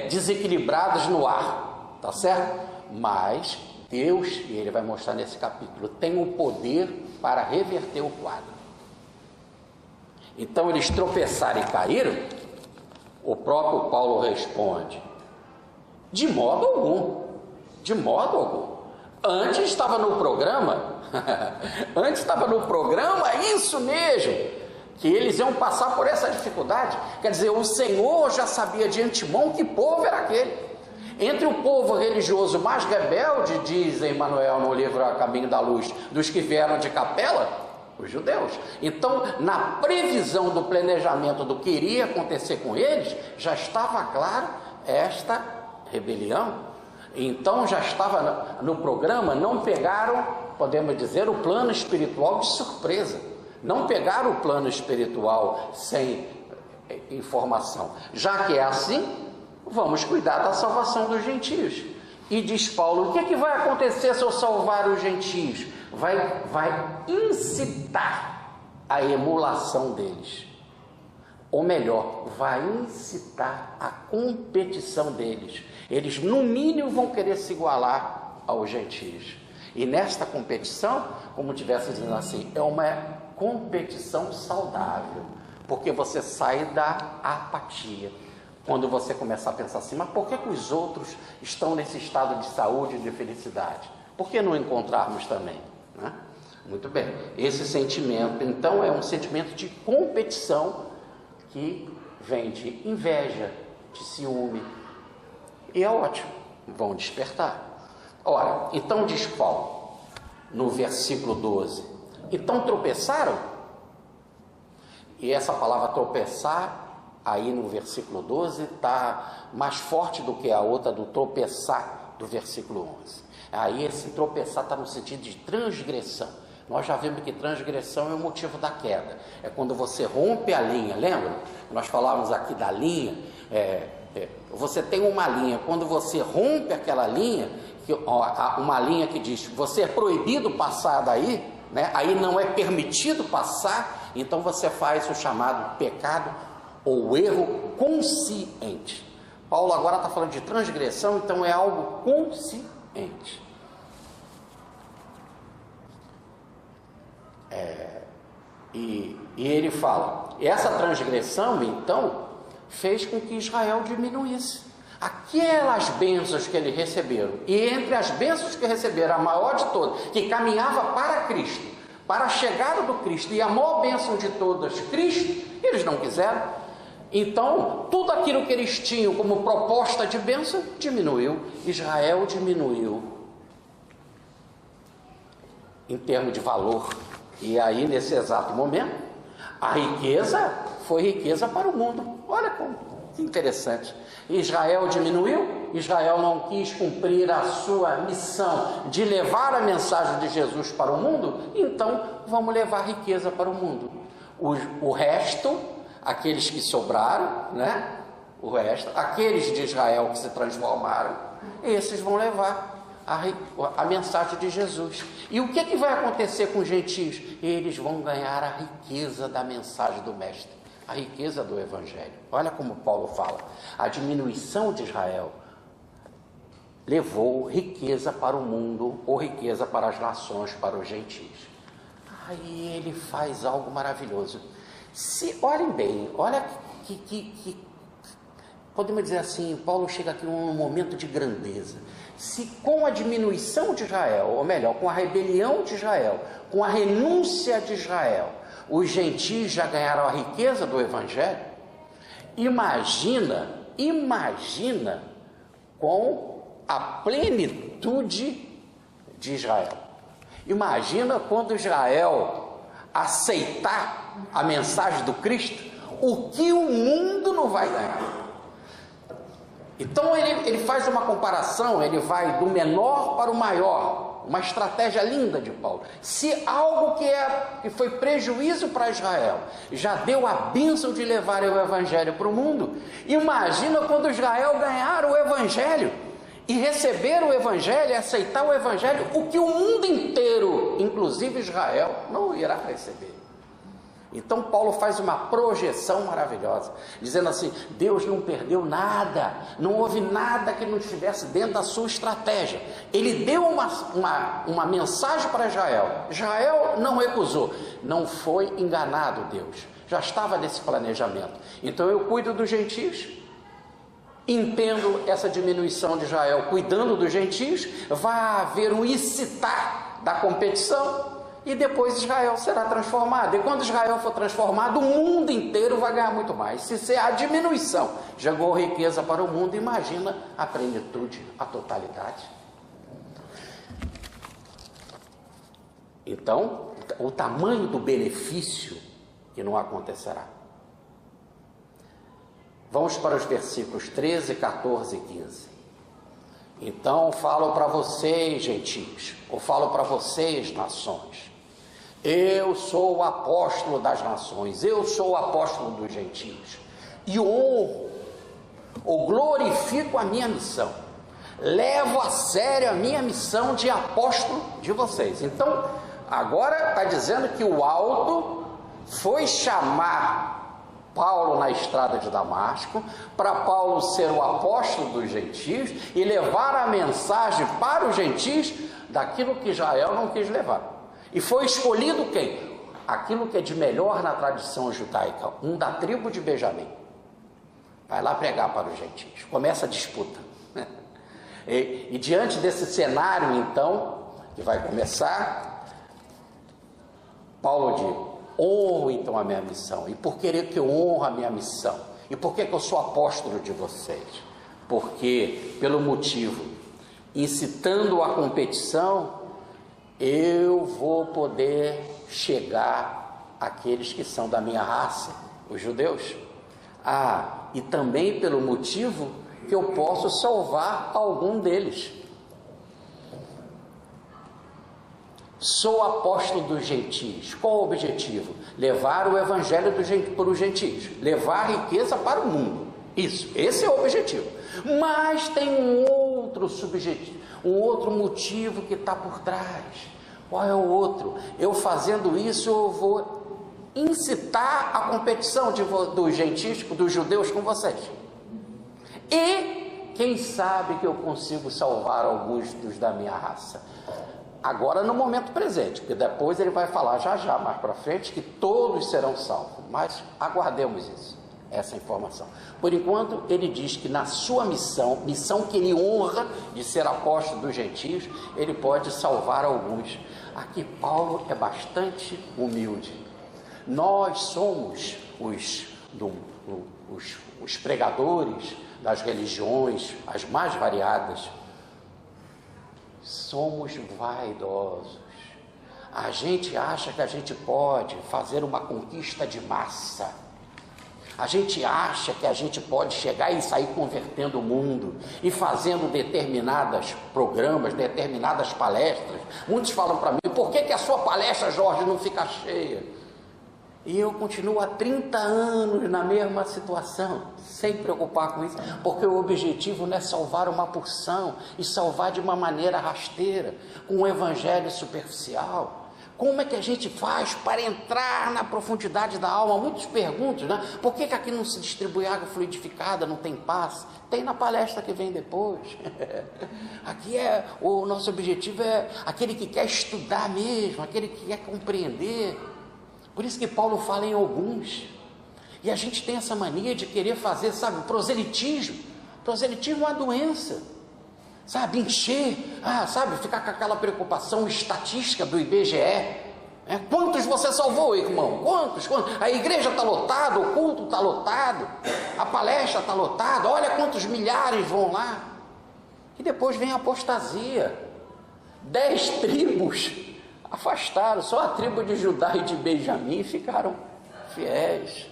desequilibrados no ar, tá certo? Mas Deus, e ele vai mostrar nesse capítulo, tem o poder para reverter o quadro. Então eles tropeçaram e caíram? O próprio Paulo responde: de modo algum, de modo algum. Antes estava no programa, isso mesmo, que eles iam passar por essa dificuldade. Quer dizer, o Senhor já sabia de antemão que povo era aquele. Entre o povo religioso mais rebelde, diz Emmanuel no livro A Caminho da Luz, dos que vieram de Capela, Os judeus. Então, na previsão do planejamento do que iria acontecer com eles, já estava claro esta rebelião. Então, já estava no programa, não pegaram, podemos dizer, o plano espiritual de surpresa. Não pegaram o plano espiritual sem informação. Já que é assim, vamos cuidar da salvação dos gentios. E diz Paulo, o que vai acontecer se eu salvar os gentios? Vai incitar a emulação deles. Ou melhor, vai incitar a competição deles. Eles, no mínimo, vão querer se igualar aos gentios. E nesta competição, como tivesse dizendo assim, é uma competição saudável. Porque você sai da apatia. Quando você começar a pensar assim, mas por que os outros estão nesse estado de saúde e de felicidade? Por que não encontrarmos também? Né? Muito bem, esse sentimento, então, é um sentimento de competição que vem de inveja, de ciúme, e é ótimo, vão despertar. Ora, então diz Paulo, no versículo 12, então tropeçaram? E essa palavra tropeçar, aí no versículo 12, está mais forte do que a outra do tropeçar do versículo 11. Aí esse tropeçar está no sentido de transgressão. Nós já vimos que transgressão é o motivo da queda. É quando você rompe a linha, lembra? Nós falávamos aqui da linha. Você tem uma linha, quando você rompe aquela linha, uma linha que diz, você é proibido passar daí, né? Aí não é permitido passar, então você faz o chamado pecado ou erro consciente. Paulo agora está falando de transgressão, então é algo consciente. E ele fala, essa transgressão então fez com que Israel diminuísse. Aquelas bênçãos que eles receberam, e entre as bênçãos que receberam, a maior de todas, que caminhava para Cristo, para a chegada do Cristo, e a maior bênção de todas, Cristo, eles não quiseram. Então, tudo aquilo que eles tinham como proposta de bênção, diminuiu. Israel diminuiu em termos de valor. E aí, nesse exato momento, a riqueza foi riqueza para o mundo. Olha que interessante. Israel diminuiu, Israel não quis cumprir a sua missão de levar a mensagem de Jesus para o mundo, então vamos levar riqueza para o mundo. O resto, aqueles que sobraram, né? O resto, aqueles de Israel que se transformaram, esses vão levar a mensagem de Jesus. E o que vai acontecer com os gentios? Eles vão ganhar a riqueza da mensagem do Mestre, a riqueza do Evangelho. Olha como Paulo fala, a diminuição de Israel levou riqueza para o mundo, ou riqueza para as nações, para os gentios. Aí ele faz algo maravilhoso. Olhem bem, olha que podemos dizer assim, Paulo chega aqui num momento de grandeza. Se com a diminuição de Israel, ou melhor, com a rebelião de Israel, com a renúncia de Israel, os gentios já ganharam a riqueza do Evangelho, imagina com a plenitude de Israel. Imagina quando Israel aceitar a mensagem do Cristo, o que o mundo não vai ganhar. Então ele faz uma comparação, ele vai do menor para o maior, uma estratégia linda de Paulo. Se algo que foi prejuízo para Israel já deu a bênção de levar o Evangelho para o mundo, imagina quando Israel ganhar o Evangelho e receber o Evangelho e aceitar o Evangelho, o que o mundo inteiro, inclusive Israel, não irá receber. Então Paulo faz uma projeção maravilhosa, dizendo assim, Deus não perdeu nada, não houve nada que não estivesse dentro da sua estratégia. Ele deu uma mensagem para Israel, Israel não recusou, não foi enganado Deus, já estava nesse planejamento. Então eu cuido dos gentios, entendo essa diminuição de Israel, cuidando dos gentios, vai haver um incitar da competição, e depois Israel será transformado. E quando Israel for transformado, o mundo inteiro vai ganhar muito mais. Se a diminuição jogou riqueza para o mundo, imagina a plenitude, a totalidade. Então, o tamanho do benefício que não acontecerá. Vamos para os versículos 13, 14 e 15. Então falo para vocês, gentios, ou falo para vocês, nações. Eu sou o apóstolo das nações, eu sou o apóstolo dos gentios, e honro ou glorifico a minha missão, levo a sério a minha missão de apóstolo de vocês. Então, agora está dizendo que o alto foi chamar Paulo na estrada de Damasco, para Paulo ser o apóstolo dos gentios e levar a mensagem para os gentios daquilo que Israel não quis levar. E foi escolhido quem? Aquilo que é de melhor na tradição judaica, um da tribo de Benjamim. Vai lá pregar para os gentios. Começa a disputa. E diante desse cenário, então, que vai começar, Paulo diz: honro então a minha missão. E por querer que eu honro a minha missão? E por que eu sou apóstolo de vocês? Porque, pelo motivo, incitando a competição, eu vou poder chegar àqueles que são da minha raça, os judeus. E também pelo motivo que eu posso salvar algum deles. Sou apóstolo dos gentios. Qual o objetivo? Levar o evangelho para os gentios, levar a riqueza para o mundo. Isso, esse é o objetivo. Mas tem um outro subjetivo, um outro motivo que está por trás. Qual é o outro? Eu fazendo isso, eu vou incitar a competição dos gentios, dos judeus com vocês. E quem sabe que eu consigo salvar alguns dos da minha raça. Agora no momento presente, porque depois ele vai falar já mais para frente que todos serão salvos. Mas aguardemos isso, essa informação. Por enquanto ele diz que na sua missão que ele honra de ser apóstolo dos gentios, ele pode salvar alguns. Aqui Paulo é bastante humilde. Nós somos os pregadores das religiões, as mais variadas. Somos vaidosos. A gente acha que a gente pode fazer uma conquista de massa. A gente acha que a gente pode chegar e sair convertendo o mundo e fazendo determinados programas, determinadas palestras. Muitos falam para mim: por que a sua palestra, Jorge, não fica cheia? E eu continuo há 30 anos na mesma situação, sem preocupar com isso, porque o objetivo não é salvar uma porção e salvar de uma maneira rasteira, com um evangelho superficial. Como é que a gente faz para entrar na profundidade da alma? Muitos perguntam, né? Por que aqui não se distribui água fluidificada, não tem paz? Tem na palestra que vem depois. Aqui o nosso objetivo é aquele que quer estudar mesmo, aquele que quer compreender. Por isso que Paulo fala em alguns. E a gente tem essa mania de querer fazer, sabe, proselitismo. Proselitismo é uma doença. Sabe, encher, sabe, ficar com aquela preocupação estatística do IBGE. Quantos você salvou, irmão? Quantos? A igreja está lotada, o culto está lotado, a palestra está lotada, olha quantos milhares vão lá. E depois vem a apostasia. 10 tribos afastaram, só a tribo de Judá e de Benjamim ficaram fiéis.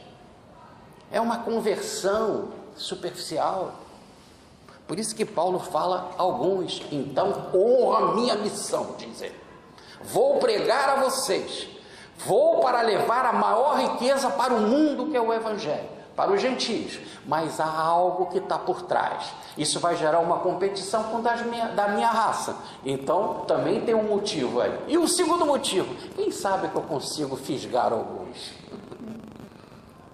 É uma conversão superficial. Por isso que Paulo fala alguns: então honra a minha missão, diz ele. Vou pregar a vocês, vou para levar a maior riqueza para o mundo, que é o evangelho, para os gentios, mas há algo que está por trás. Isso vai gerar uma competição com da minha raça. Então também tem um motivo aí. E o segundo motivo, quem sabe que eu consigo fisgar alguns.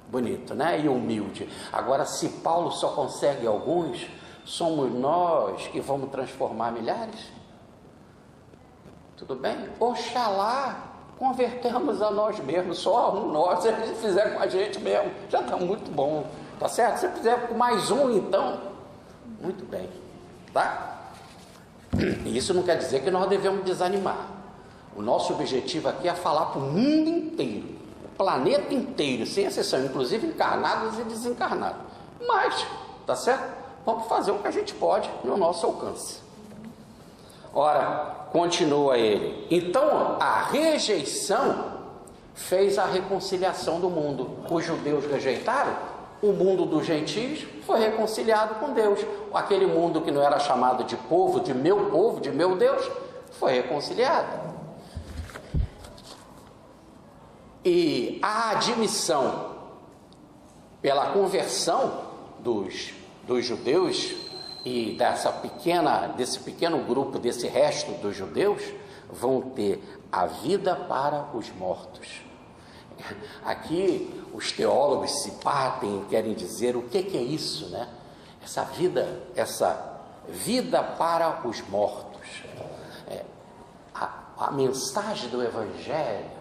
Bonito, né? E humilde. Agora, se Paulo só consegue alguns, somos nós que vamos transformar milhares? Tudo bem? Oxalá convertemos a nós mesmos, só nós. Se ele fizer com a gente mesmo, já está muito bom, tá certo? Se fizer com mais um, então, muito bem, tá? E isso não quer dizer que nós devemos desanimar. O nosso objetivo aqui é falar para o mundo inteiro, o planeta inteiro, sem exceção, inclusive encarnados e desencarnados. Mas, tá certo? Vamos fazer o que a gente pode no nosso alcance. Ora, continua ele, então a rejeição fez a reconciliação do mundo. Os judeus rejeitaram, o mundo dos gentios foi reconciliado com Deus. Aquele mundo que não era chamado de povo, de meu Deus, foi reconciliado. E a admissão pela conversão dos judeus e desse pequeno grupo, desse resto dos judeus, vão ter a vida para os mortos. Aqui os teólogos se batem e querem dizer o que é isso, né? Essa vida para os mortos. A mensagem do Evangelho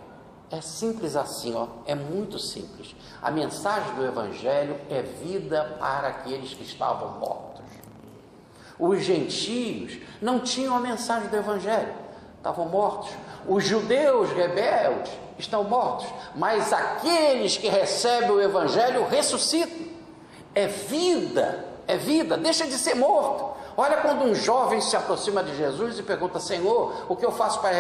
é simples assim, ó, é muito simples. A mensagem do Evangelho é vida para aqueles que estavam mortos. Os gentios não tinham a mensagem do Evangelho, estavam mortos. Os judeus rebeldes estão mortos, mas aqueles que recebem o Evangelho ressuscitam. É vida, deixa de ser morto. Olha quando um jovem se aproxima de Jesus e pergunta: Senhor, o que eu faço para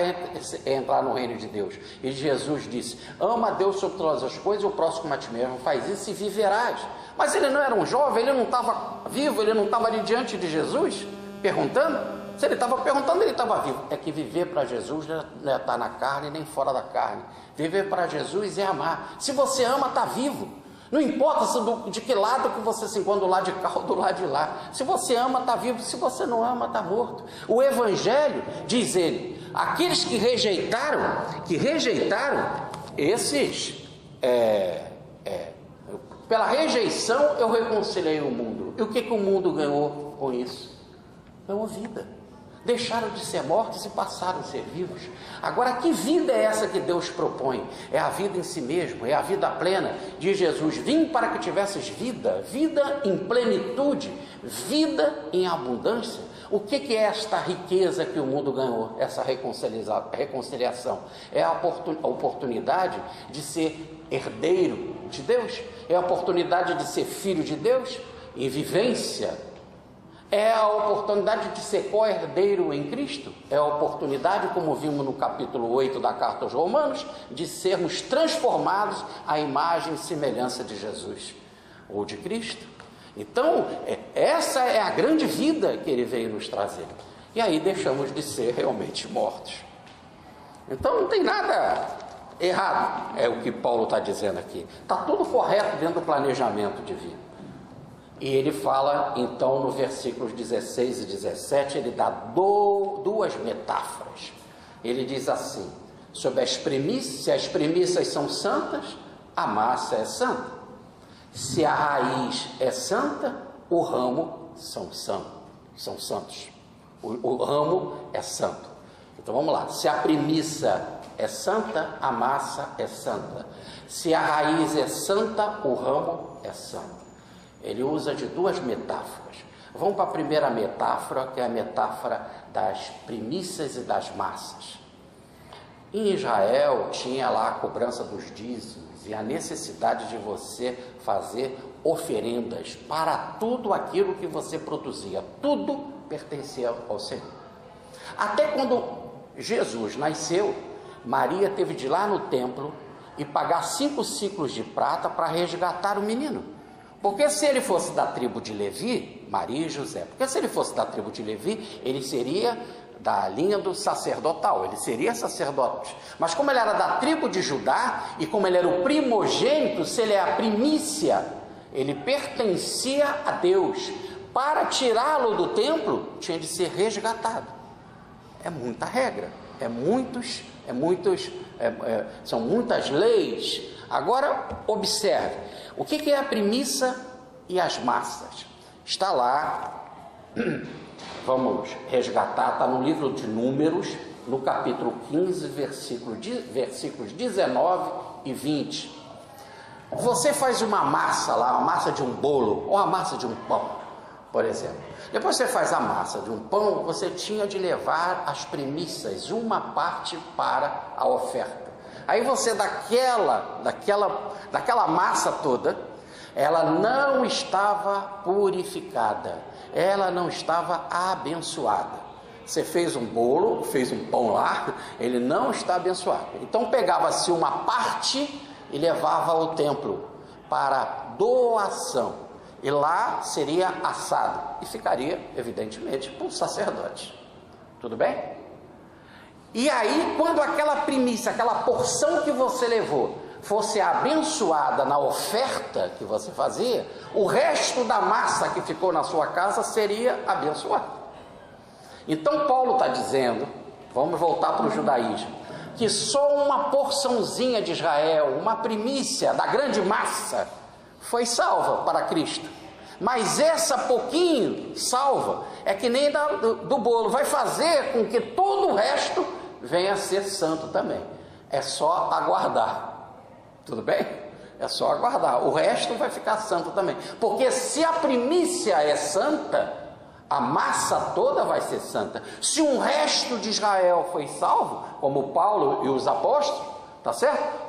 entrar no reino de Deus? E Jesus disse: ama a Deus sobre todas as coisas e o próximo a ti mesmo, faz isso e viverás. Mas ele não era um jovem, ele não estava vivo, ele não estava ali diante de Jesus perguntando. Se ele estava perguntando, ele estava vivo. É que viver para Jesus não é estar na carne nem fora da carne. Viver para Jesus é amar. Se você ama, está vivo. Não importa de que lado que você se encontra, do lado de cá ou do lado de lá. Se você ama, está vivo. Se você não ama, está morto. O Evangelho, diz ele, aqueles que rejeitaram, esses, pela rejeição eu reconciliei o mundo. E o que o mundo ganhou com isso? Ganhou vida. Deixaram de ser mortos e passaram a ser vivos. Agora, que vida é essa que Deus propõe? É a vida em si mesmo, é a vida plena. Diz Jesus: vim para que tivesses vida em plenitude, vida em abundância. O que é esta riqueza que o mundo ganhou? Essa reconciliação. É a oportunidade de ser herdeiro de Deus, é a oportunidade de ser filho de Deus em vivência. É a oportunidade de ser co-herdeiro em Cristo. É a oportunidade, como vimos no capítulo 8 da carta aos Romanos, de sermos transformados à imagem e semelhança de Jesus ou de Cristo. Então, essa é a grande vida que ele veio nos trazer. E aí deixamos de ser realmente mortos. Então não tem nada errado, é o que Paulo está dizendo aqui. Está tudo correto dentro do planejamento divino. E ele fala, então, no versículos 16 e 17, ele dá duas metáforas. Ele diz assim, sobre as premissas: se as premissas são santas, a massa é santa. Se a raiz é santa, o ramo são santos. O ramo é santo. Então vamos lá, se a premissa é santa, a massa é santa. Se a raiz é santa, o ramo é santo. Ele usa de duas metáforas. Vamos para a primeira metáfora, que é a metáfora das primícias e das massas. Em Israel tinha lá a cobrança dos dízimos e a necessidade de você fazer oferendas para tudo aquilo que você produzia. Tudo pertencia ao Senhor. Até quando Jesus nasceu, Maria teve de ir lá no templo e pagar 5 ciclos de prata para resgatar o menino. Porque se ele fosse da tribo de Levi, Maria e José, porque se ele fosse da tribo de Levi, ele seria da linha do sacerdotal, ele seria sacerdote. Mas como ele era da tribo de Judá, e como ele era o primogênito, se ele é a primícia, ele pertencia a Deus. Para tirá-lo do templo, tinha de ser resgatado. É muita regra, são muitas leis. Agora, observe, o que é a primícia e as massas? Está lá, vamos resgatar, está no livro de Números, no capítulo 15, versículos 19 e 20. Você faz uma massa lá, uma massa de um bolo, ou a massa de um pão, por exemplo. Depois você faz a massa de um pão, você tinha de levar as primícias, uma parte para a oferta. Aí você daquela massa toda, ela não estava purificada, ela não estava abençoada. Você fez um bolo, fez um pão lá, ele não está abençoado. Então pegava-se uma parte e levava ao templo para doação. E lá seria assado e ficaria, evidentemente, para o sacerdote. Tudo bem? E aí, quando aquela primícia, aquela porção que você levou, fosse abençoada na oferta que você fazia, o resto da massa que ficou na sua casa seria abençoado. Então Paulo está dizendo, vamos voltar para o judaísmo, que só uma porçãozinha de Israel, uma primícia da grande massa, foi salva para Cristo. Mas essa pouquinho salva é que nem do bolo, vai fazer com que todo o resto venha a ser santo também. É só aguardar, tudo bem? É só aguardar, o resto vai ficar santo também. Porque se a primícia é santa, a massa toda vai ser santa. Se um resto de Israel foi salvo, como Paulo e os apóstolos, tá certo?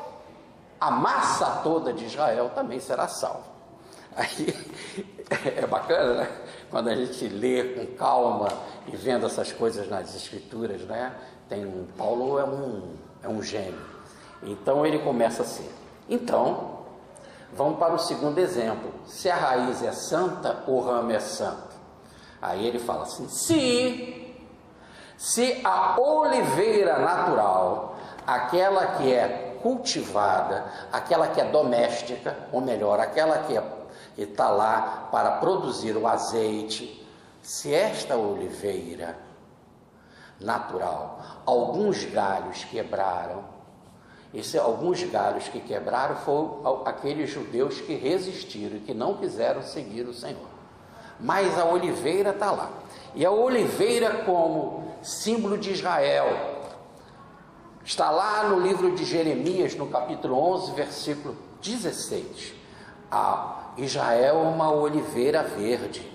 A massa toda de Israel também será salva. Aí é bacana, né? Quando a gente lê com calma e vendo essas coisas nas escrituras, né? Paulo é um gênio. Então ele começa assim. Então, vamos para o segundo exemplo. Se a raiz é santa, o ramo é santo. Aí ele fala assim: se a oliveira natural, aquela que é cultivada, aquela que é doméstica, ou melhor, aquela que está lá para produzir o azeite, se esta oliveira natural, alguns galhos quebraram, alguns galhos que quebraram foram aqueles judeus que resistiram e que não quiseram seguir o Senhor. Mas a oliveira está lá. E a oliveira, como símbolo de Israel, está lá no livro de Jeremias, no capítulo 11, versículo 16. Israel é uma oliveira verde,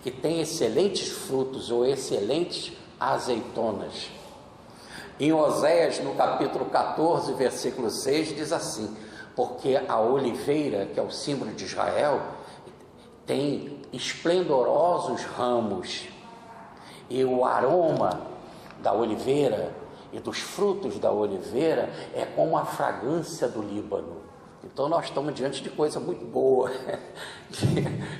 que tem excelentes frutos ou excelentes azeitonas. Em Oséias, no capítulo 14, versículo 6, diz assim: porque a oliveira, que é o símbolo de Israel, tem esplendorosos ramos, e o aroma da oliveira e dos frutos da oliveira é como a fragrância do Líbano. Então nós estamos diante de coisa muito boa,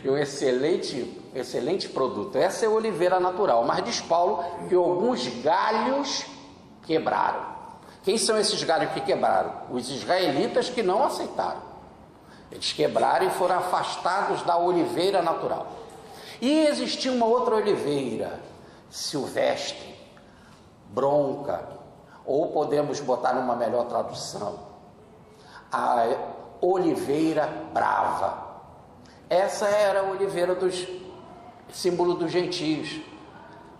de um excelente produto. Essa é a oliveira natural, mas diz Paulo que alguns galhos quebraram. Quem são esses galhos que quebraram? Os israelitas que não aceitaram. Eles quebraram e foram afastados da oliveira natural. E existia uma outra oliveira, silvestre, bronca, ou podemos botar numa melhor tradução, a oliveira brava. Essa era a oliveira símbolo dos gentios,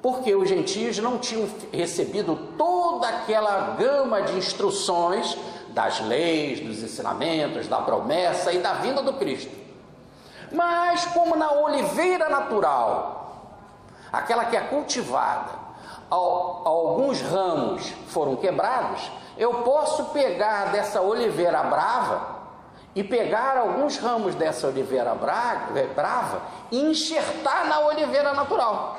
porque os gentios não tinham recebido toda aquela gama de instruções das leis, dos ensinamentos, da promessa e da vinda do Cristo. Mas como na oliveira natural, aquela que é cultivada, alguns ramos foram quebrados, eu posso pegar dessa oliveira brava e pegar alguns ramos dessa oliveira brava e enxertar na oliveira natural.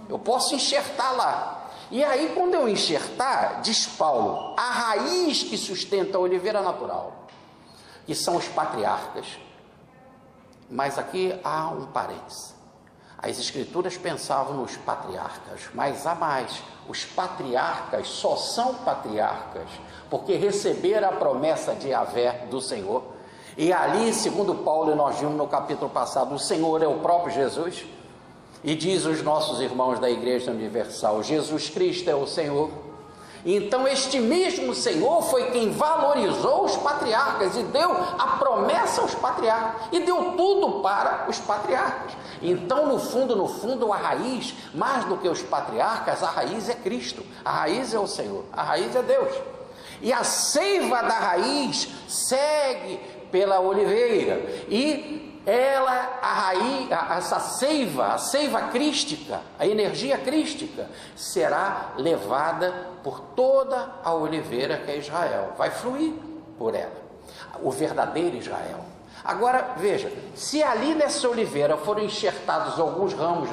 Eu posso enxertar lá. E aí, quando eu enxertar, diz Paulo, a raiz que sustenta a oliveira natural, que são os patriarcas. Mas aqui há um parênteses. As escrituras pensavam nos patriarcas, mas há mais. Os patriarcas só são patriarcas porque receberam a promessa de Yahvé, do Senhor. E ali, segundo Paulo, e nós vimos no capítulo passado, o Senhor é o próprio Jesus. E diz os nossos irmãos da Igreja Universal, Jesus Cristo é o Senhor. Então este mesmo Senhor foi quem valorizou os patriarcas e deu a promessa aos patriarcas, e deu tudo para os patriarcas. Então no fundo, a raiz, mais do que os patriarcas, a raiz é Cristo, a raiz é o Senhor, a raiz é Deus. E a seiva da raiz segue pela oliveira, e essa seiva, a seiva crística, a energia crística, será levada por toda a oliveira que é Israel, vai fluir por ela. O verdadeiro Israel, Agora, veja, se ali nessa oliveira foram enxertados alguns ramos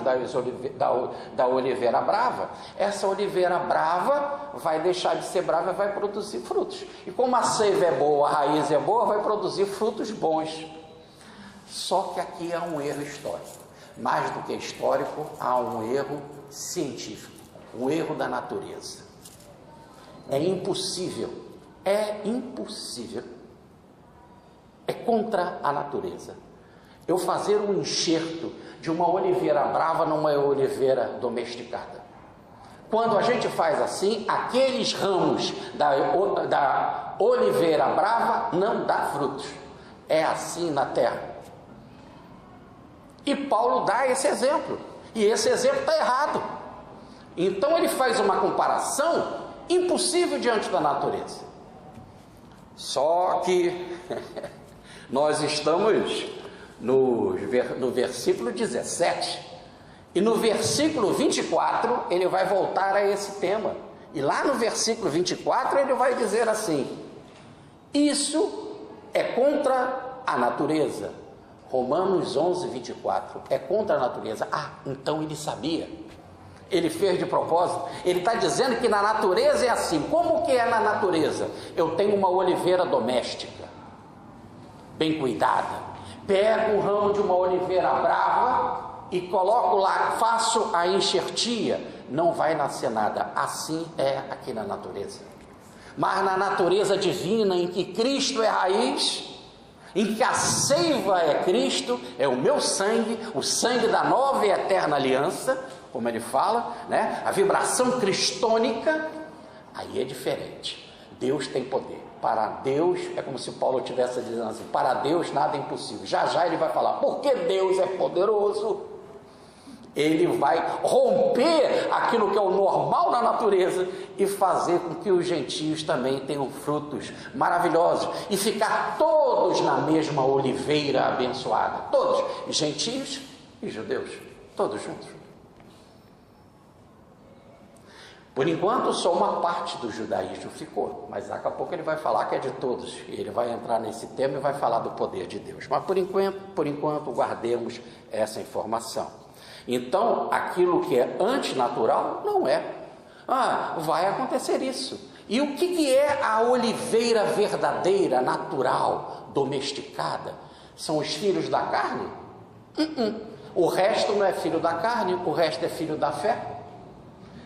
da oliveira brava, essa oliveira brava vai deixar de ser brava e vai produzir frutos. E como a seiva é boa, a raiz é boa, vai produzir frutos bons. Só que aqui há um erro histórico. Mais do que histórico, há um erro científico, um erro da natureza. É impossível, é contra a natureza eu fazer um enxerto de uma oliveira brava numa oliveira domesticada. Quando a gente faz assim, aqueles ramos da oliveira brava não dá frutos. É assim na terra. E Paulo dá esse exemplo, e esse exemplo está errado. Então ele faz uma comparação impossível diante da natureza. Só que nós estamos no versículo 17, e no versículo 24 ele vai voltar a esse tema, e lá no versículo 24 ele vai dizer assim: isso é contra a natureza. Romanos 11, 24, é contra a natureza. Então ele sabia, ele fez de propósito. Ele está dizendo que na natureza é assim. Como que é na natureza? Eu tenho uma oliveira doméstica, bem cuidada, pego o ramo de uma oliveira brava e coloco lá, faço a enxertia, não vai nascer nada. Assim é aqui na natureza. Mas na natureza divina, em que Cristo é raiz, em que a seiva é Cristo, é o meu sangue, o sangue da nova e eterna aliança, como ele fala, né? A vibração cristônica, aí é diferente. Deus tem poder. Para Deus, é como se Paulo estivesse dizendo assim: para Deus nada é impossível. Já ele vai falar, porque Deus é poderoso. Ele vai romper aquilo que é o normal na natureza e fazer com que os gentios também tenham frutos maravilhosos e ficar todos na mesma oliveira abençoada, todos, gentios e judeus, todos juntos. Por enquanto só uma parte do judaísmo ficou, mas daqui a pouco ele vai falar que é de todos, ele vai entrar nesse tema e vai falar do poder de Deus. Mas por enquanto guardemos essa informação. Então, aquilo que é antinatural, não é. Vai acontecer isso. E o que é a oliveira verdadeira, natural, domesticada? São os filhos da carne? O resto não é filho da carne, o resto é filho da fé.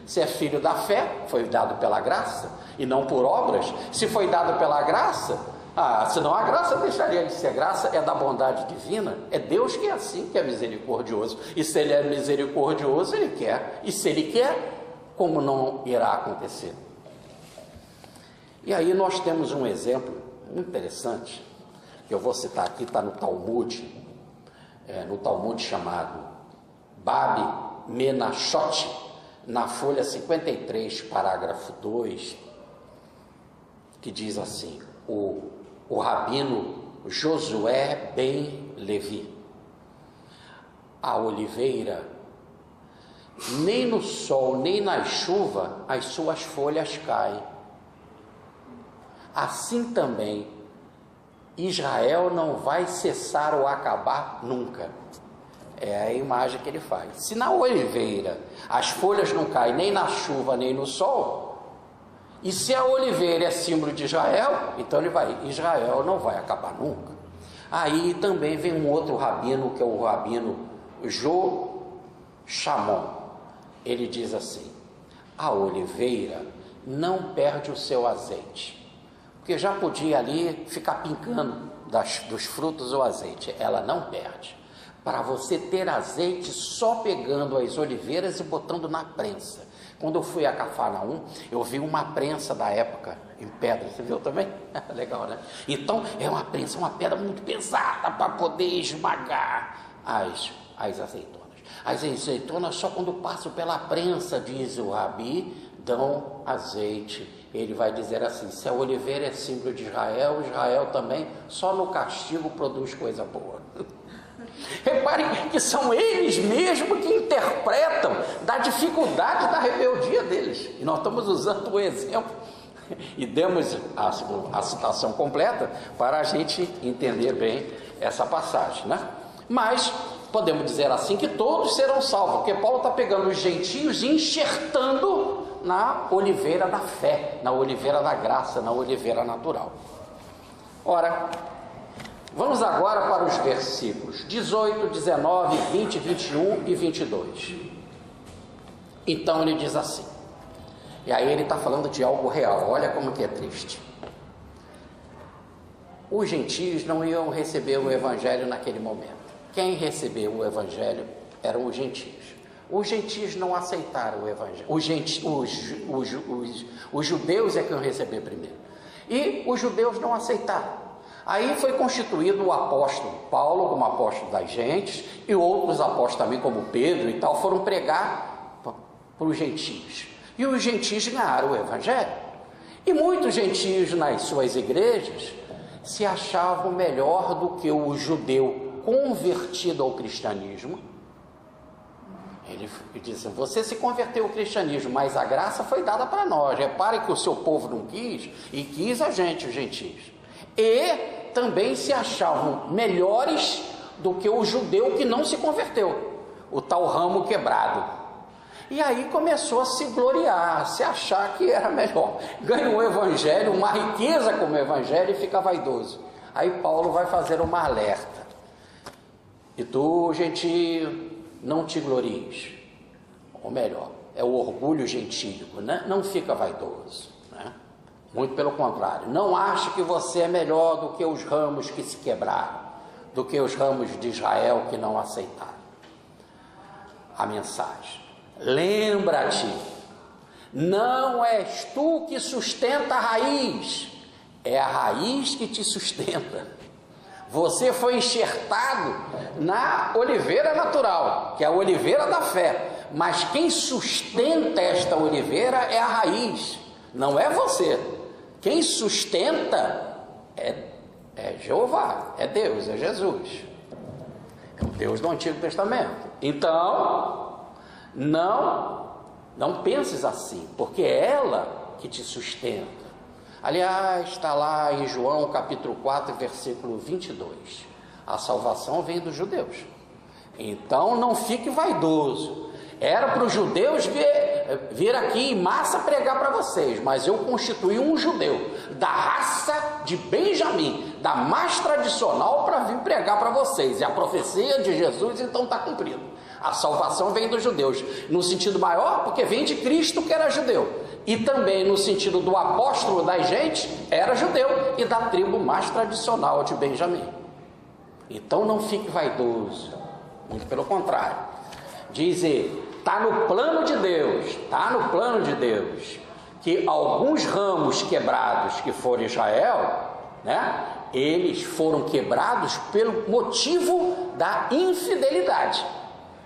Se é filho da fé, foi dado pela graça, e não por obras. Se foi dado pela graça, senão a graça deixaria de ser graça, é da bondade divina. É Deus que é assim, que é misericordioso. E se Ele é misericordioso, Ele quer. E se Ele quer, como não irá acontecer? E aí nós temos um exemplo muito interessante, que eu vou citar aqui, está no Talmud, chamado Babi Menachot, na folha 53, parágrafo 2, que diz assim: o rabino Josué ben Levi: a oliveira, nem no sol nem na chuva as suas folhas caem. Assim também Israel não vai cessar ou acabar nunca. É a imagem que ele faz. Se na oliveira as folhas não caem nem na chuva nem no sol, e se a oliveira é símbolo de Israel, então Israel não vai acabar nunca. Aí também vem um outro rabino, que é o rabino Joshamon. Ele diz assim: a oliveira não perde o seu azeite, porque já podia ali ficar pincando dos frutos o azeite. Ela não perde. Para você ter azeite só pegando as oliveiras e botando na prensa. Quando eu fui a Cafarnaum, eu vi uma prensa da época em pedra. Você viu também? Legal, né? Então é uma prensa, uma pedra muito pesada para poder esmagar as azeitonas. As azeitonas só quando passam pela prensa, diz o Rabi, dão azeite. Ele vai dizer assim: se a oliveira é símbolo de Israel, Israel também só no castigo produz coisa boa. Reparem que são eles mesmos que interpretam da dificuldade da rebeldia deles. E nós estamos usando o exemplo e demos a citação completa para a gente entender bem essa passagem, né? Mas podemos dizer assim que todos serão salvos, porque Paulo está pegando os gentios e enxertando na oliveira da fé, na oliveira da graça, na oliveira natural. Ora, vamos agora para os versículos 18, 19, 20, 21 e 22. Então ele diz assim, e aí ele está falando de algo real, olha como que é triste. Os gentios não iam receber o evangelho naquele momento. Quem recebeu o evangelho eram os gentios. Os gentios não aceitaram o evangelho. Os judeus é que iam receber primeiro. E os judeus não aceitaram. Aí foi constituído o apóstolo Paulo como apóstolo das gentes, e outros apóstolos também, como Pedro e tal, foram pregar para os gentios. E os gentios ganharam o evangelho. E muitos gentios nas suas igrejas se achavam melhor do que o judeu convertido ao cristianismo. Ele disse, você se converteu ao cristianismo, mas a graça foi dada para nós. Repare que o seu povo não quis, e quis a gente, os gentios. E também se achavam melhores do que o judeu que não se converteu, o tal ramo quebrado. E aí começou a se gloriar, a se achar que era melhor. Ganha o evangelho, uma riqueza como o evangelho, e fica vaidoso. Aí Paulo vai fazer uma alerta. E tu, gentio, não te glories. Ou melhor, é o orgulho gentílico, né? Não fica vaidoso, né? Muito pelo contrário, não ache que você é melhor do que os ramos que se quebraram, do que os ramos de Israel que não aceitaram a mensagem. Lembra-te, não és tu que sustenta a raiz, é a raiz que te sustenta. Você foi enxertado na oliveira natural, que é a oliveira da fé, mas quem sustenta esta oliveira é a raiz, não é você. Quem sustenta é Jeová, é Deus, é Jesus, é o Deus do Antigo Testamento. Então, não penses assim, porque é ela que te sustenta. Aliás, está lá em João capítulo 4, versículo 22. A salvação vem dos judeus. Então não fique vaidoso. Era para os judeus vir aqui em massa pregar para vocês, mas eu constituí um judeu da raça de Benjamim, da mais tradicional, para vir pregar para vocês. E a profecia de Jesus então está cumprida. A salvação vem dos judeus, no sentido maior, porque vem de Cristo, que era judeu, e também no sentido do apóstolo das gentes, era judeu, e da tribo mais tradicional de Benjamim. Então não fique vaidoso, muito pelo contrário. Diz ele, está no plano de Deus, que alguns ramos quebrados que foram Israel, né, eles foram quebrados pelo motivo da infidelidade.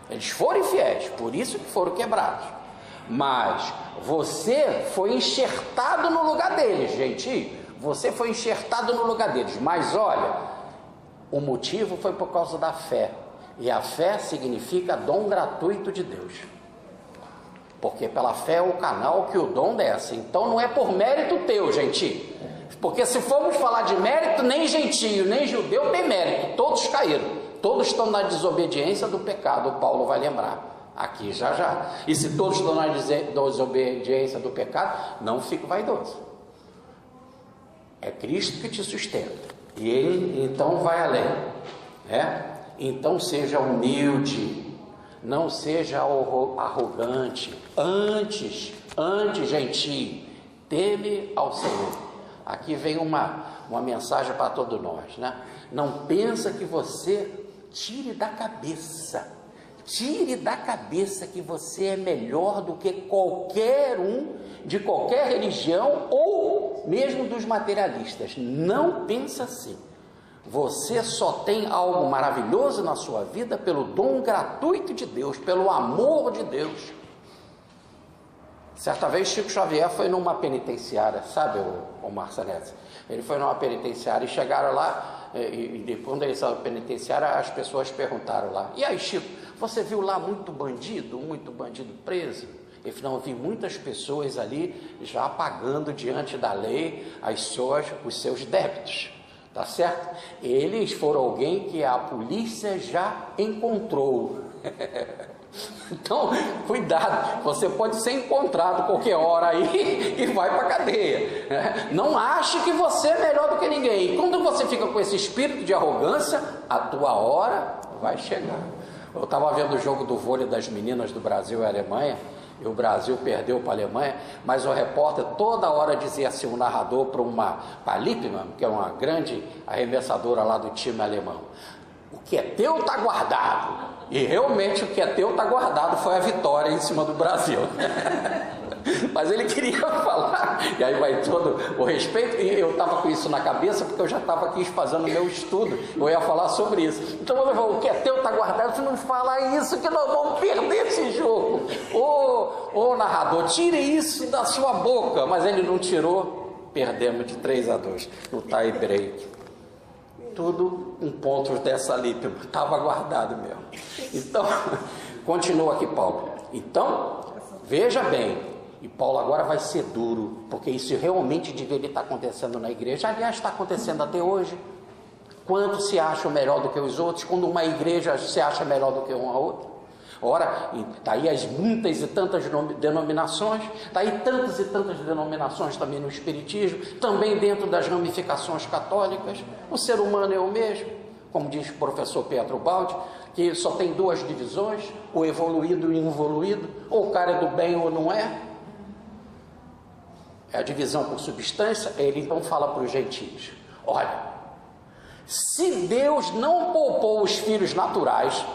Eles foram infiéis, por isso que foram quebrados. Mas você foi enxertado no lugar deles, gente. Você foi enxertado no lugar deles. Mas olha, o motivo foi por causa da fé. E a fé significa dom gratuito de Deus. Porque pela fé é o canal que o dom desce. Então não é por mérito teu, gente. Porque se formos falar de mérito, nem gentio, nem judeu tem mérito. Todos caíram. Todos estão na desobediência do pecado, o Paulo vai lembrar aqui já. E se todos estão na desobediência do pecado, não fique vaidoso. É Cristo que te sustenta. E Ele então vai além, né? Então seja humilde, não seja arrogante, antes gentio, teme ao Senhor. Aqui vem uma mensagem para todos nós, né? Não pensa que você tire da cabeça que você é melhor do que qualquer um de qualquer religião ou mesmo dos materialistas. Não pensa assim. Você só tem algo maravilhoso na sua vida pelo dom gratuito de Deus, pelo amor de Deus. Certa vez Chico Xavier foi numa penitenciária, sabe, o Marcenetti? Ele foi numa penitenciária e chegaram lá, e quando ele saiu da penitenciária, as pessoas perguntaram lá, e aí, Chico, você viu lá muito bandido preso? Ele falou, não, eu vi muitas pessoas ali já pagando diante da lei os seus débitos. tá certo? Eles foram alguém que a polícia já encontrou. Então, cuidado, você pode ser encontrado qualquer hora aí e vai para a cadeia. Não ache que você é melhor do que ninguém. E quando você fica com esse espírito de arrogância, a tua hora vai chegar. Eu estava vendo o jogo do vôlei das meninas do Brasil e Alemanha, e o Brasil perdeu para a Alemanha, mas o repórter toda hora dizia assim, o narrador para a Lippmann, que é uma grande arremessadora lá do time alemão: o que é teu está guardado. E realmente o que é teu está guardado foi a vitória em cima do Brasil. Mas ele queria falar, e aí vai todo o respeito, e eu estava com isso na cabeça, porque eu já estava aqui fazendo o meu estudo, eu ia falar sobre isso. Então eu falei, o que é teu está guardado, você não fala isso, que nós vamos perder esse jogo. Ô narrador, tire isso da sua boca. Mas ele não tirou, perdemos de 3-2 no tie break. Tudo um ponto dessa Lippmann, estava guardado mesmo. Então, continua aqui Paulo. Então, veja bem, e Paulo agora vai ser duro, porque isso realmente deveria estar acontecendo na igreja. Aliás, está acontecendo até hoje. Quantos se acham melhor do que os outros? Quando uma igreja se acha melhor do que uma outra? Ora, está aí as muitas e tantas denominações, está aí tantas e tantas denominações também no Espiritismo, também dentro das ramificações católicas. O ser humano é o mesmo, como diz o professor Pietro Baldi, que só tem duas divisões, o evoluído e o involuído, ou o cara é do bem ou não é. É a divisão por substância. Ele então fala para os gentios: olha, se Deus não poupou os filhos naturais,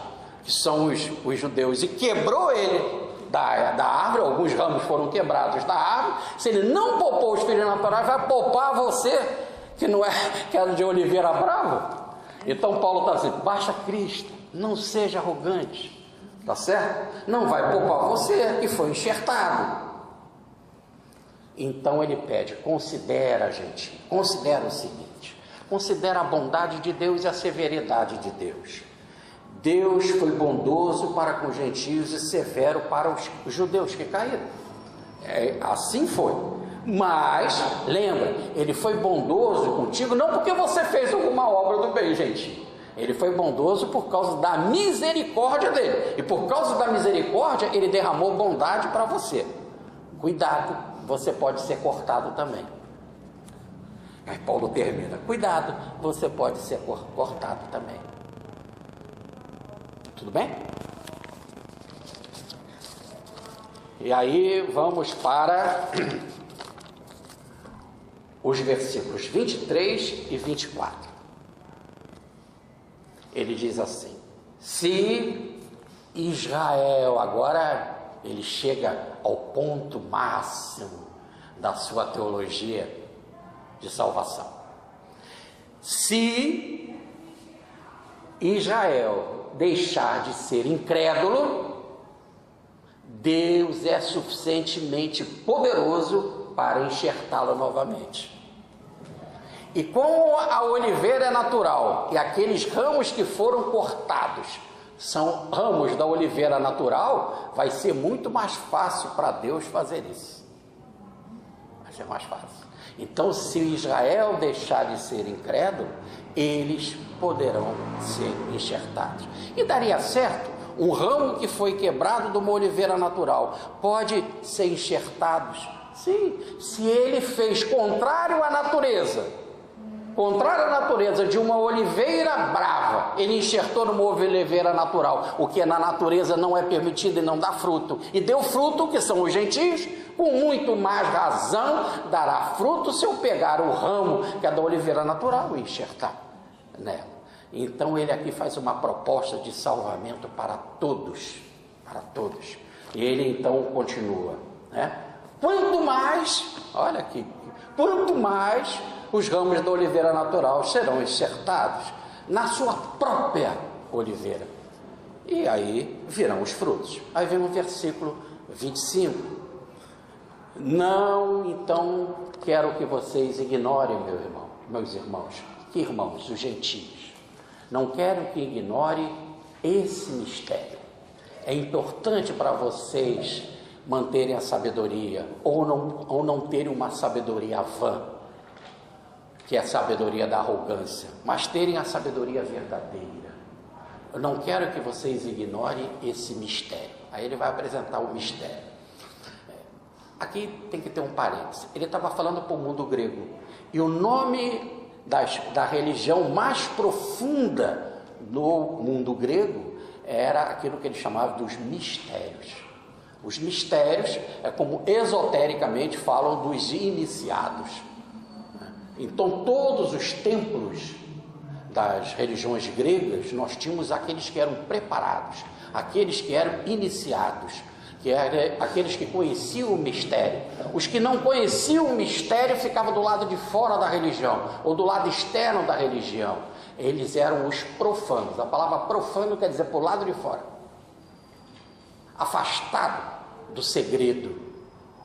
que são os judeus, e quebrou ele da árvore, alguns ramos foram quebrados da árvore, se ele não poupou os filhos naturais, vai poupar você, que não é, que é de oliveira bravo? Então Paulo está dizendo, baixa Cristo, não seja arrogante, tá certo? Não vai poupar você, que foi enxertado. Então ele pede, considera, gente, considera o seguinte, considera a bondade de Deus e a severidade de Deus. Deus foi bondoso para com os gentios e severo para os judeus que caíram. Assim foi. Mas, lembra, ele foi bondoso contigo não porque você fez alguma obra do bem, gente. Ele foi bondoso por causa da misericórdia dele. E por causa da misericórdia, ele derramou bondade para você. Cuidado, você pode ser cortado também. Aí Paulo termina, cuidado, você pode ser cortado também. Tudo bem? E aí vamos para os versículos 23 e 24. Ele diz assim: se Israel, agora ele chega ao ponto máximo da sua teologia de salvação. Se Israel deixar de ser incrédulo, Deus é suficientemente poderoso para enxertá-lo novamente. E como a oliveira é natural e aqueles ramos que foram cortados são ramos da oliveira natural, vai ser muito mais fácil para Deus fazer isso. Vai ser mais fácil. Então, se Israel deixar de ser incrédulo, eles poderão ser enxertados. E daria certo, um ramo que foi quebrado de uma oliveira natural pode ser enxertado? Sim, se ele fez contrário à natureza de uma oliveira brava, ele enxertou numa oliveira natural, o que é na natureza não é permitido e não dá fruto, e deu fruto, que são os gentios, com muito mais razão dará fruto se eu pegar o ramo que é da oliveira natural e enxertar nela. Então ele aqui faz uma proposta de salvamento para todos, e ele então continua, né? Quanto mais, olha aqui, quanto mais os ramos da oliveira natural serão enxertados na sua própria oliveira, e aí virão os frutos. Aí vem o versículo 25. Não, então, quero que vocês ignorem, meus irmãos. Que irmãos? Os gentios. Não quero que ignorem esse mistério. É importante para vocês manterem a sabedoria, ou não terem uma sabedoria vã. que é a sabedoria da arrogância, mas terem a sabedoria verdadeira. Eu não quero que vocês ignorem esse mistério. Aí ele vai apresentar o mistério. Aqui tem que ter um parênteses. Ele estava falando para o mundo grego. E o nome da religião mais profunda no mundo grego era aquilo que ele chamava dos mistérios. Os mistérios é como esotericamente falam dos iniciados. Então todos os templos das religiões gregas, nós tínhamos aqueles que eram preparados, aqueles que eram iniciados, que eram aqueles que conheciam o mistério. Os que não conheciam o mistério ficavam do lado de fora da religião, ou do lado externo da religião. Eles eram os profanos. A palavra profano quer dizer por lado de fora, afastado do segredo.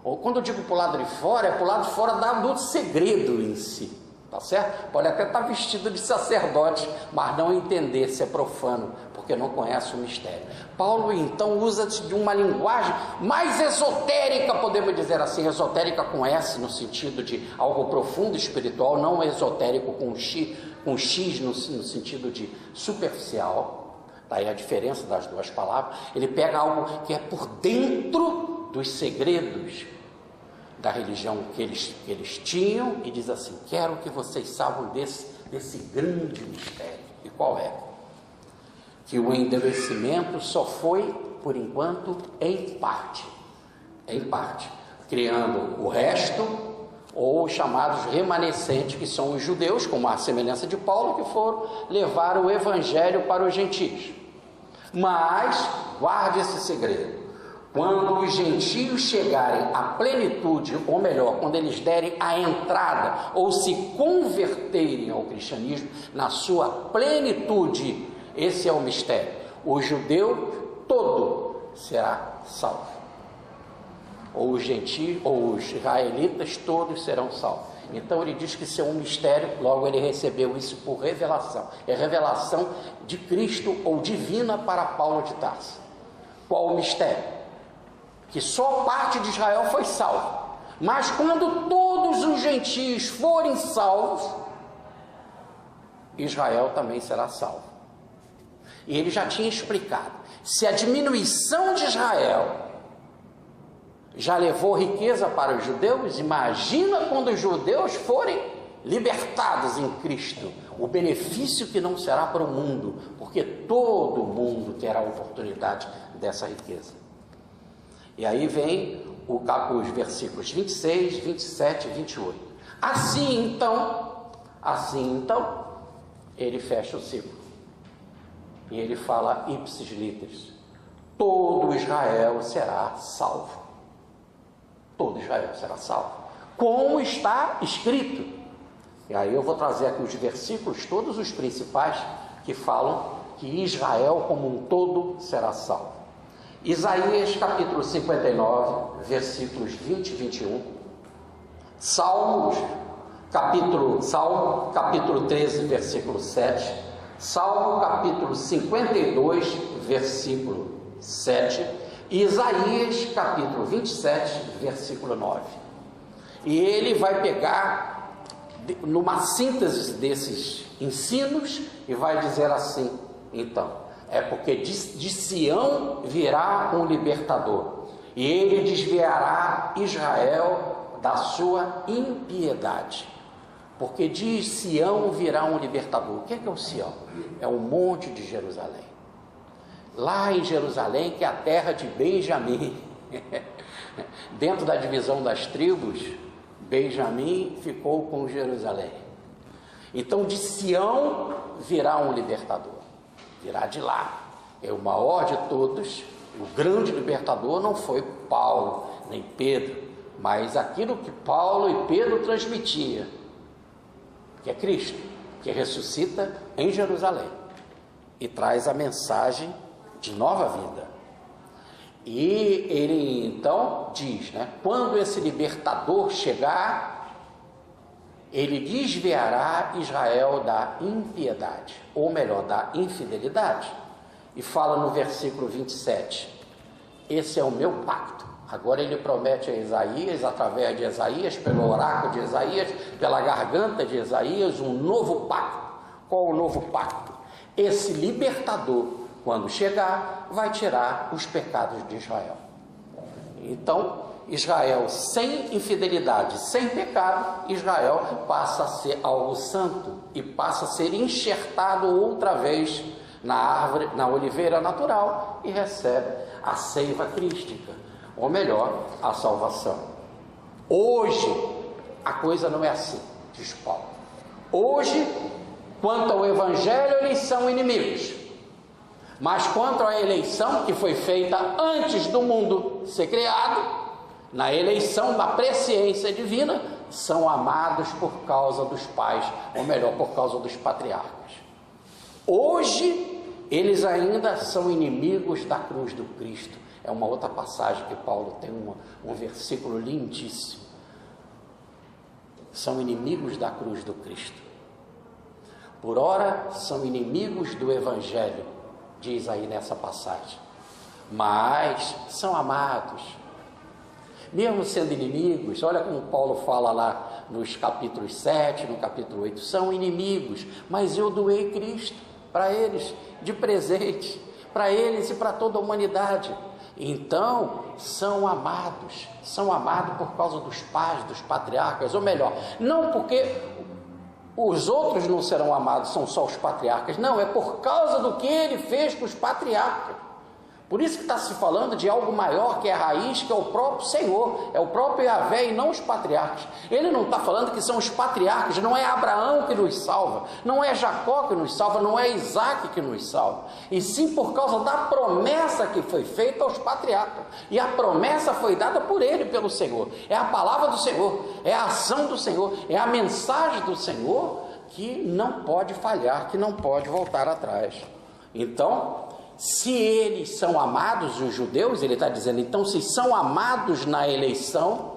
Ou quando eu digo por lado de fora, é por lado de fora do segredo em si. Tá certo? Pode até estar vestido de sacerdote, mas não entender se é profano, porque não conhece o mistério. Paulo então usa de uma linguagem mais esotérica, podemos dizer assim, esotérica com S, no sentido de algo profundo espiritual, não esotérico com X no sentido de superficial. Daí a diferença das duas palavras. Ele pega algo que é por dentro dos segredos da religião que eles tinham e diz assim: quero que vocês saibam desse grande mistério. E qual é? Que o endurecimento só foi, por enquanto, em parte, criando o resto, ou os chamados remanescentes, que são os judeus, como a semelhança de Paulo, que foram levar o evangelho para os gentios. Mas, guarde esse segredo, quando os gentios chegarem à plenitude, ou melhor, quando eles derem a entrada, ou se converterem ao cristianismo na sua plenitude, esse é o mistério. O judeu todo será salvo, ou os gentios, ou os israelitas todos serão salvos. Então ele diz que isso é um mistério, logo ele recebeu isso por revelação. É revelação de Cristo ou divina para Paulo de Tarso. Qual o mistério? Que só parte de Israel foi salvo. Mas quando todos os gentios forem salvos, Israel também será salvo. E ele já tinha explicado: se a diminuição de Israel já levou riqueza para os judeus, imagina quando os judeus forem libertados em Cristo, o benefício que não será para o mundo, porque todo mundo terá a oportunidade dessa riqueza. E aí vem os versículos 26, 27 e 28. Assim então, ele fecha o ciclo. E ele fala ipsis literis: todo Israel será salvo. Todo Israel será salvo, como está escrito. E aí eu vou trazer aqui os versículos, todos os principais, que falam que Israel como um todo será salvo. Isaías capítulo 59, versículos 20 e 21. Salmo capítulo 13, versículo 7. Salmo capítulo 52, versículo 7. E Isaías capítulo 27, versículo 9. E ele vai pegar numa síntese desses ensinos e vai dizer assim: então, é porque de Sião virá um libertador, e ele desviará Israel da sua impiedade. Porque de Sião virá um libertador. O que é o Sião? É o monte de Jerusalém. Lá em Jerusalém, que é a terra de Benjamim. Dentro da divisão das tribos, Benjamim ficou com Jerusalém. Então de Sião virá um libertador. Virá de lá. É o maior de todos. O grande libertador não foi Paulo nem Pedro, mas aquilo que Paulo e Pedro transmitiam, que é Cristo, que ressuscita em Jerusalém e traz a mensagem de nova vida. E ele então diz, quando esse libertador chegar, ele desviará Israel da impiedade, ou melhor, da infidelidade. E fala no versículo 27, esse é o meu pacto Agora ele promete a Isaías, através de Isaías, pelo oráculo de Isaías, pela garganta de Isaías, um novo pacto. Qual o novo pacto? Esse libertador, quando chegar, vai tirar os pecados de Israel. Então, Israel sem infidelidade, sem pecado, Israel passa a ser algo santo e passa a ser enxertado outra vez na árvore, na oliveira natural, e recebe a seiva crística, ou melhor, a salvação. Hoje a coisa não é assim, diz Paulo. Hoje, quanto ao evangelho, eles são inimigos, mas quanto à eleição que foi feita antes do mundo ser criado, na eleição da presciência divina, são amados por causa dos pais, ou melhor, por causa dos patriarcas. Hoje eles ainda são inimigos da cruz do Cristo. É uma outra passagem que Paulo tem um versículo lindíssimo. São inimigos da cruz do Cristo. Por ora são inimigos do evangelho, diz aí nessa passagem, mas são amados. Mesmo sendo inimigos, olha como Paulo fala lá nos capítulos 7, no capítulo 8, são inimigos, mas eu doei Cristo para eles, de presente, para eles e para toda a humanidade. Então, são amados por causa dos pais, dos patriarcas, ou melhor, não porque os outros não serão amados, são só os patriarcas, não, é por causa do que ele fez com os patriarcas. Por isso que está se falando de algo maior, que é a raiz, que é o próprio Senhor, é o próprio Yahvé e não os patriarcas. Ele não está falando que são os patriarcas, não é Abraão que nos salva, não é Jacó que nos salva, não é Isaac que nos salva, e sim por causa da promessa que foi feita aos patriarcas, e a promessa foi dada por ele, pelo Senhor, é a palavra do Senhor, é a ação do Senhor, é a mensagem do Senhor, que não pode falhar, que não pode voltar atrás. Então, se eles são amados, os judeus, ele está dizendo, então se são amados na eleição,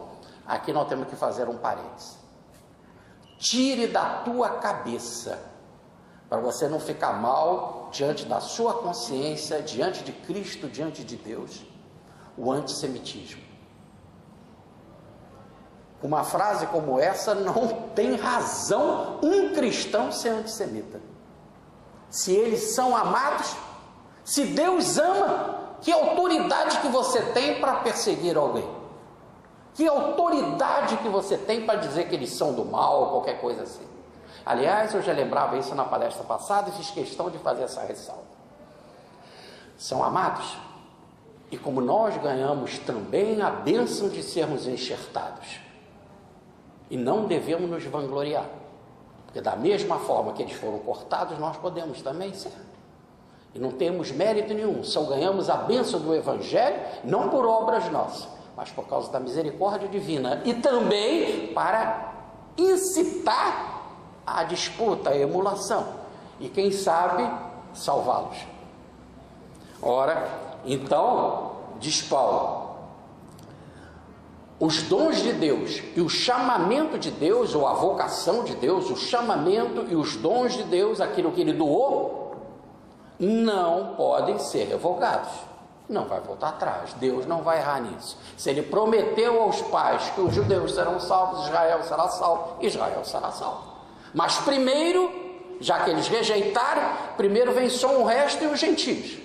aqui nós temos que fazer um parênteses. Tire da tua cabeça, para você não ficar mal diante da sua consciência, diante de Cristo, diante de Deus, o antissemitismo. Uma frase como essa não tem razão um cristão ser antissemita. Se eles são amados, se Deus ama, que autoridade que você tem para perseguir alguém? Que autoridade que você tem para dizer que eles são do mal ou qualquer coisa assim? Aliás, eu já lembrava isso na palestra passada e fiz questão de fazer essa ressalva. São amados, e como nós ganhamos também a bênção de sermos enxertados, e não devemos nos vangloriar, porque da mesma forma que eles foram cortados, nós podemos também ser. E não temos mérito nenhum, só ganhamos a bênção do Evangelho, não por obras nossas, mas por causa da misericórdia divina, e também para incitar a disputa, a emulação, e quem sabe, salvá-los. Ora, então, diz Paulo, os dons de Deus e o chamamento de Deus, ou a vocação de Deus, o chamamento e os dons de Deus, aquilo que ele doou, não podem ser revogados, não vai voltar atrás, Deus não vai errar nisso. Se ele prometeu aos pais que os judeus serão salvos, Israel será salvo, Israel será salvo. Mas primeiro, já que eles rejeitaram, primeiro vem só o resto e os gentios.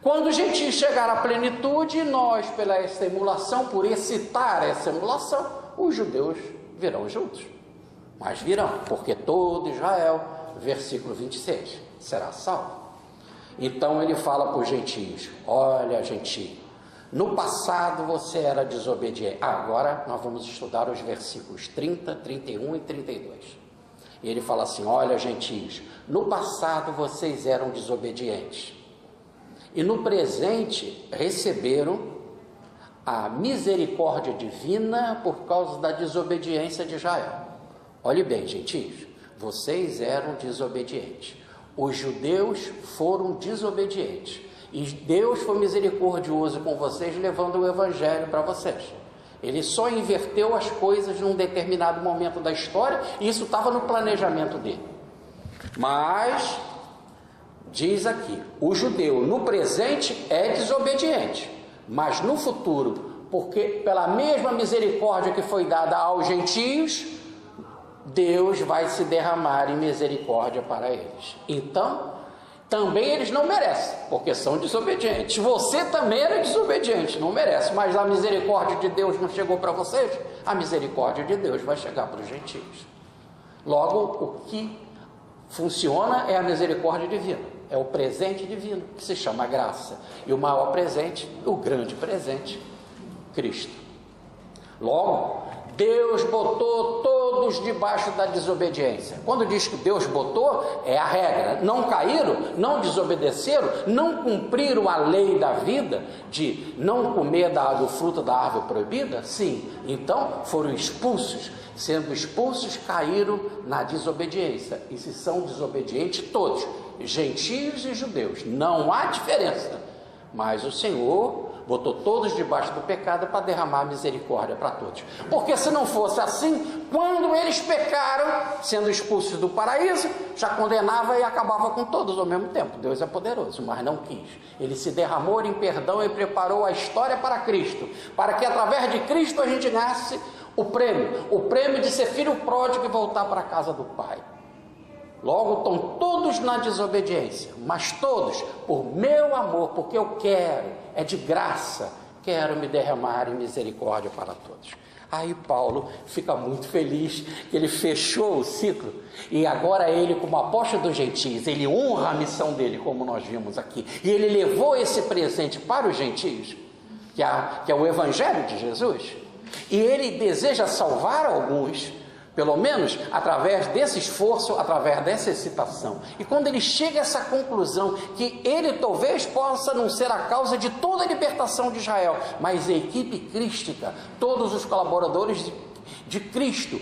Quando os gentios chegar à plenitude, nós, pela essa emulação, por excitar essa emulação, os judeus virão juntos. Mas virão, porque todo Israel, versículo 26, será salvo. Então ele fala para os gentios, olha gentio, no passado você era desobediente. Agora nós vamos estudar os versículos 30, 31 e 32. E ele fala assim, olha gentios, no passado vocês eram desobedientes, e no presente receberam a misericórdia divina por causa da desobediência de Israel. Olhe bem gentios, vocês eram desobedientes. Os judeus foram desobedientes, e Deus foi misericordioso com vocês, levando o evangelho para vocês. Ele só inverteu as coisas num determinado momento da história, e isso estava no planejamento dele. Mas, diz aqui, o judeu no presente é desobediente, mas no futuro porque pela mesma misericórdia que foi dada aos gentios, Deus vai se derramar em misericórdia para eles. Então, também eles não merecem, porque são desobedientes. Você também era desobediente, não merece, mas a misericórdia de Deus não chegou para vocês, a misericórdia de Deus vai chegar para os gentios. Logo, o que funciona é a misericórdia divina, é o presente divino, que se chama graça. E o maior presente, o grande presente, Cristo. Logo, Deus botou todos debaixo da desobediência. Quando diz que Deus botou, é a regra. Não caíram, não desobedeceram, não cumpriram a lei da vida de não comer do fruto da árvore proibida? Sim. Então foram expulsos. Sendo expulsos, caíram na desobediência. E se são desobedientes todos, gentios e judeus, não há diferença. Mas o Senhor botou todos debaixo do pecado para derramar misericórdia para todos. Porque se não fosse assim, quando eles pecaram, sendo expulsos do paraíso, já condenava e acabava com todos ao mesmo tempo. Deus é poderoso, mas não quis. Ele se derramou em perdão e preparou a história para Cristo, para que através de Cristo a gente ganhasse o prêmio de ser filho pródigo e voltar para a casa do Pai. Logo, estão todos na desobediência, mas todos por meu amor, porque eu quero, é de graça, quero me derramar em misericórdia para todos. Aí Paulo fica muito feliz que ele fechou o ciclo, e agora ele, como apóstolo dos gentios, ele honra a missão dele, como nós vimos aqui, e ele levou esse presente para os gentios, que é o evangelho de Jesus, e ele deseja salvar alguns, pelo menos através desse esforço, através dessa excitação. E quando ele chega a essa conclusão, que ele talvez possa não ser a causa de toda a libertação de Israel, mas a equipe crística, todos os colaboradores de Cristo,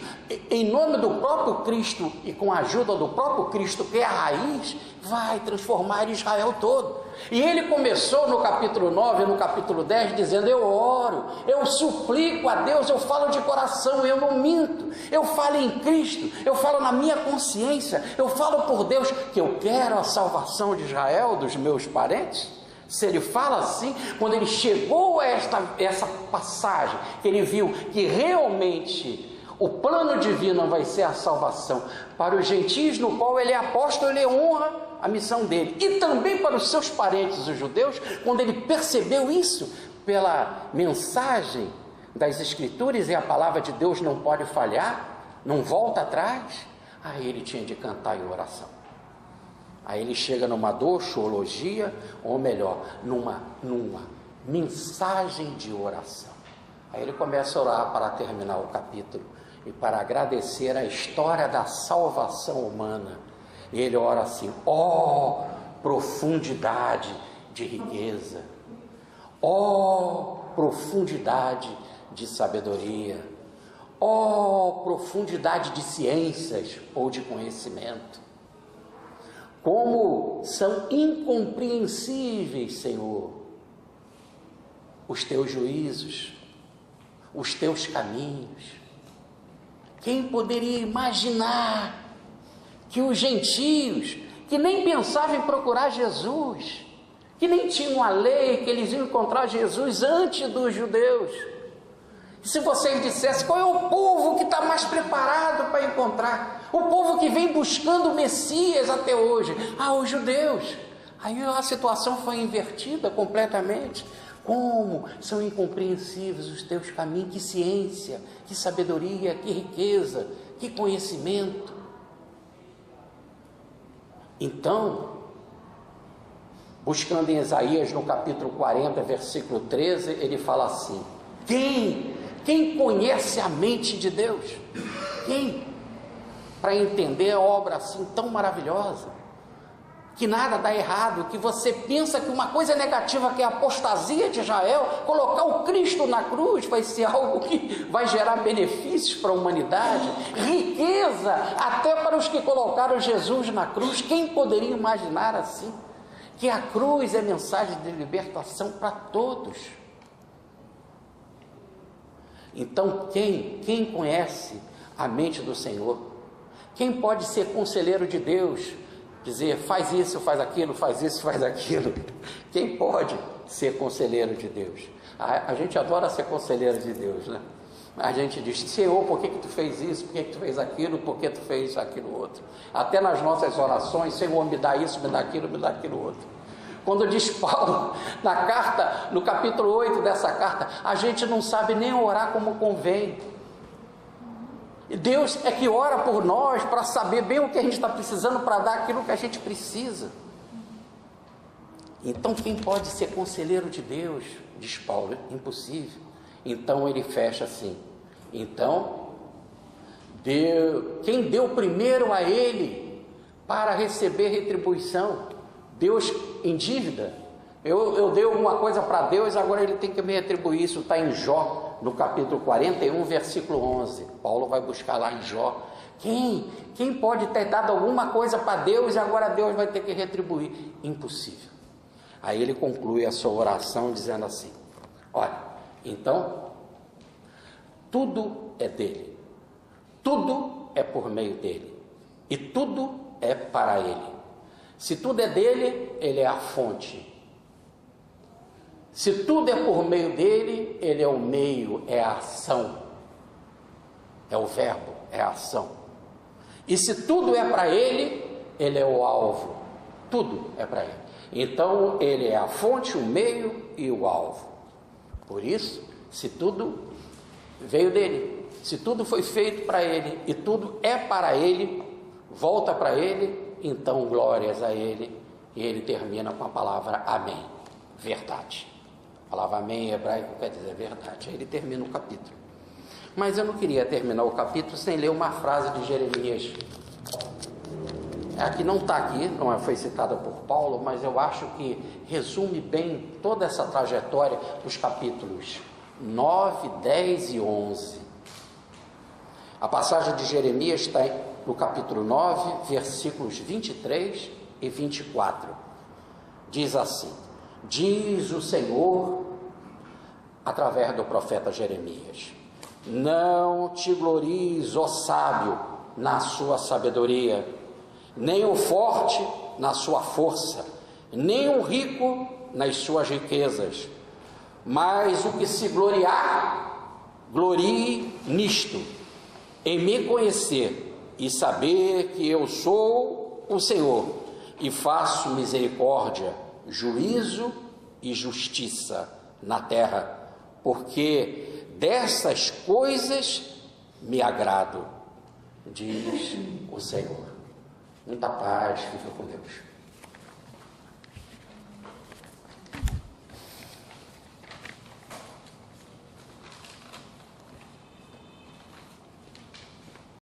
em nome do próprio Cristo e com a ajuda do próprio Cristo, que é a raiz, vai transformar Israel todo. E ele começou no capítulo 9 e no capítulo 10 dizendo: eu oro, eu suplico a Deus, eu falo de coração, eu não minto, eu falo em Cristo, eu falo na minha consciência, eu falo por Deus que eu quero a salvação de Israel, dos meus parentes. Se ele fala assim, quando ele chegou a essa passagem, que ele viu que realmente o plano divino vai ser a salvação para os gentios, no qual ele é apóstolo, ele honra a missão dele, e também para os seus parentes, os judeus, quando ele percebeu isso, pela mensagem das Escrituras, e a palavra de Deus não pode falhar, não volta atrás, aí ele tinha de cantar em oração. Aí ele chega numa doxologia, ou melhor, numa mensagem de oração. Aí ele começa a orar para terminar o capítulo e para agradecer a história da salvação humana. E ele ora assim: ó profundidade de riqueza, ó profundidade de sabedoria, ó profundidade de ciências ou de conhecimento. Como são incompreensíveis, Senhor, os teus juízos, os teus caminhos. Quem poderia imaginar que os gentios, que nem pensavam em procurar Jesus, que nem tinham a lei, que eles iam encontrar Jesus antes dos judeus, se vocês dissessem qual é o povo que está mais preparado para encontrar, o povo que vem buscando o Messias até hoje, os judeus. Aí a situação foi invertida completamente. Como são incompreensíveis os teus caminhos, que ciência, que sabedoria, que riqueza, que conhecimento. Então, buscando em Isaías no capítulo 40, versículo 13, ele fala assim: quem conhece a mente de Deus? Quem? Para entender a obra assim tão maravilhosa, que nada dá errado, que você pensa que uma coisa negativa, que é a apostasia de Israel, colocar o Cristo na cruz vai ser algo que vai gerar benefícios para a humanidade, riqueza até para os que colocaram Jesus na cruz. Quem poderia imaginar assim? Que a cruz é mensagem de libertação para todos. Então quem conhece a mente do Senhor? Quem pode ser conselheiro de Deus? Dizer, faz isso, faz aquilo, faz isso, faz aquilo. Quem pode ser conselheiro de Deus? A gente adora ser conselheiro de Deus, né? A gente diz, Senhor, por que tu fez isso? Por que tu fez aquilo? Por que tu fez aquilo outro? Até nas nossas orações, Senhor, me dá isso, me dá aquilo outro. Quando diz Paulo, na carta, no capítulo 8 dessa carta, a gente não sabe nem orar como convém. E Deus é que ora por nós para saber bem o que a gente está precisando para dar aquilo que a gente precisa. Então quem pode ser conselheiro de Deus? Diz Paulo, impossível. Então ele fecha assim. Então, quem deu primeiro a ele para receber retribuição? Deus em dívida? Eu dei alguma coisa para Deus, agora ele tem que me retribuir. Isso está em Jó, no capítulo 41, versículo 11. Paulo vai buscar lá em Jó. Quem pode ter dado alguma coisa para Deus e agora Deus vai ter que retribuir? Impossível. Aí ele conclui a sua oração dizendo assim: olha, então, tudo é dele, tudo é por meio dele, e tudo é para ele. Se tudo é dele, ele é a fonte. Se tudo é por meio dele, ele é o meio, é a ação, é o verbo, é a ação. E se tudo é para ele, ele é o alvo, tudo é para ele. Então ele é a fonte, o meio e o alvo. Por isso, se tudo veio dele, se tudo foi feito para ele e tudo é para ele, volta para ele, então glórias a ele. E ele termina com a palavra amém, verdade. A palavra amém em hebraico quer dizer verdade. Aí ele termina o capítulo. Mas eu não queria terminar o capítulo sem ler uma frase de Jeremias. Aqui não está aqui, não foi citada por Paulo, mas eu acho que resume bem toda essa trajetória dos capítulos 9, 10 e 11. A passagem de Jeremias está no capítulo 9, versículos 23 e 24. Diz assim: diz o Senhor através do profeta Jeremias: não te glories, ó sábio, na sua sabedoria, nem o forte na sua força, nem o rico nas suas riquezas, mas o que se gloriar, glorie nisto, em me conhecer e saber que eu sou o Senhor, e faço misericórdia, juízo e justiça na terra, porque dessas coisas me agrado, diz o Senhor. Muita paz, fica com Deus.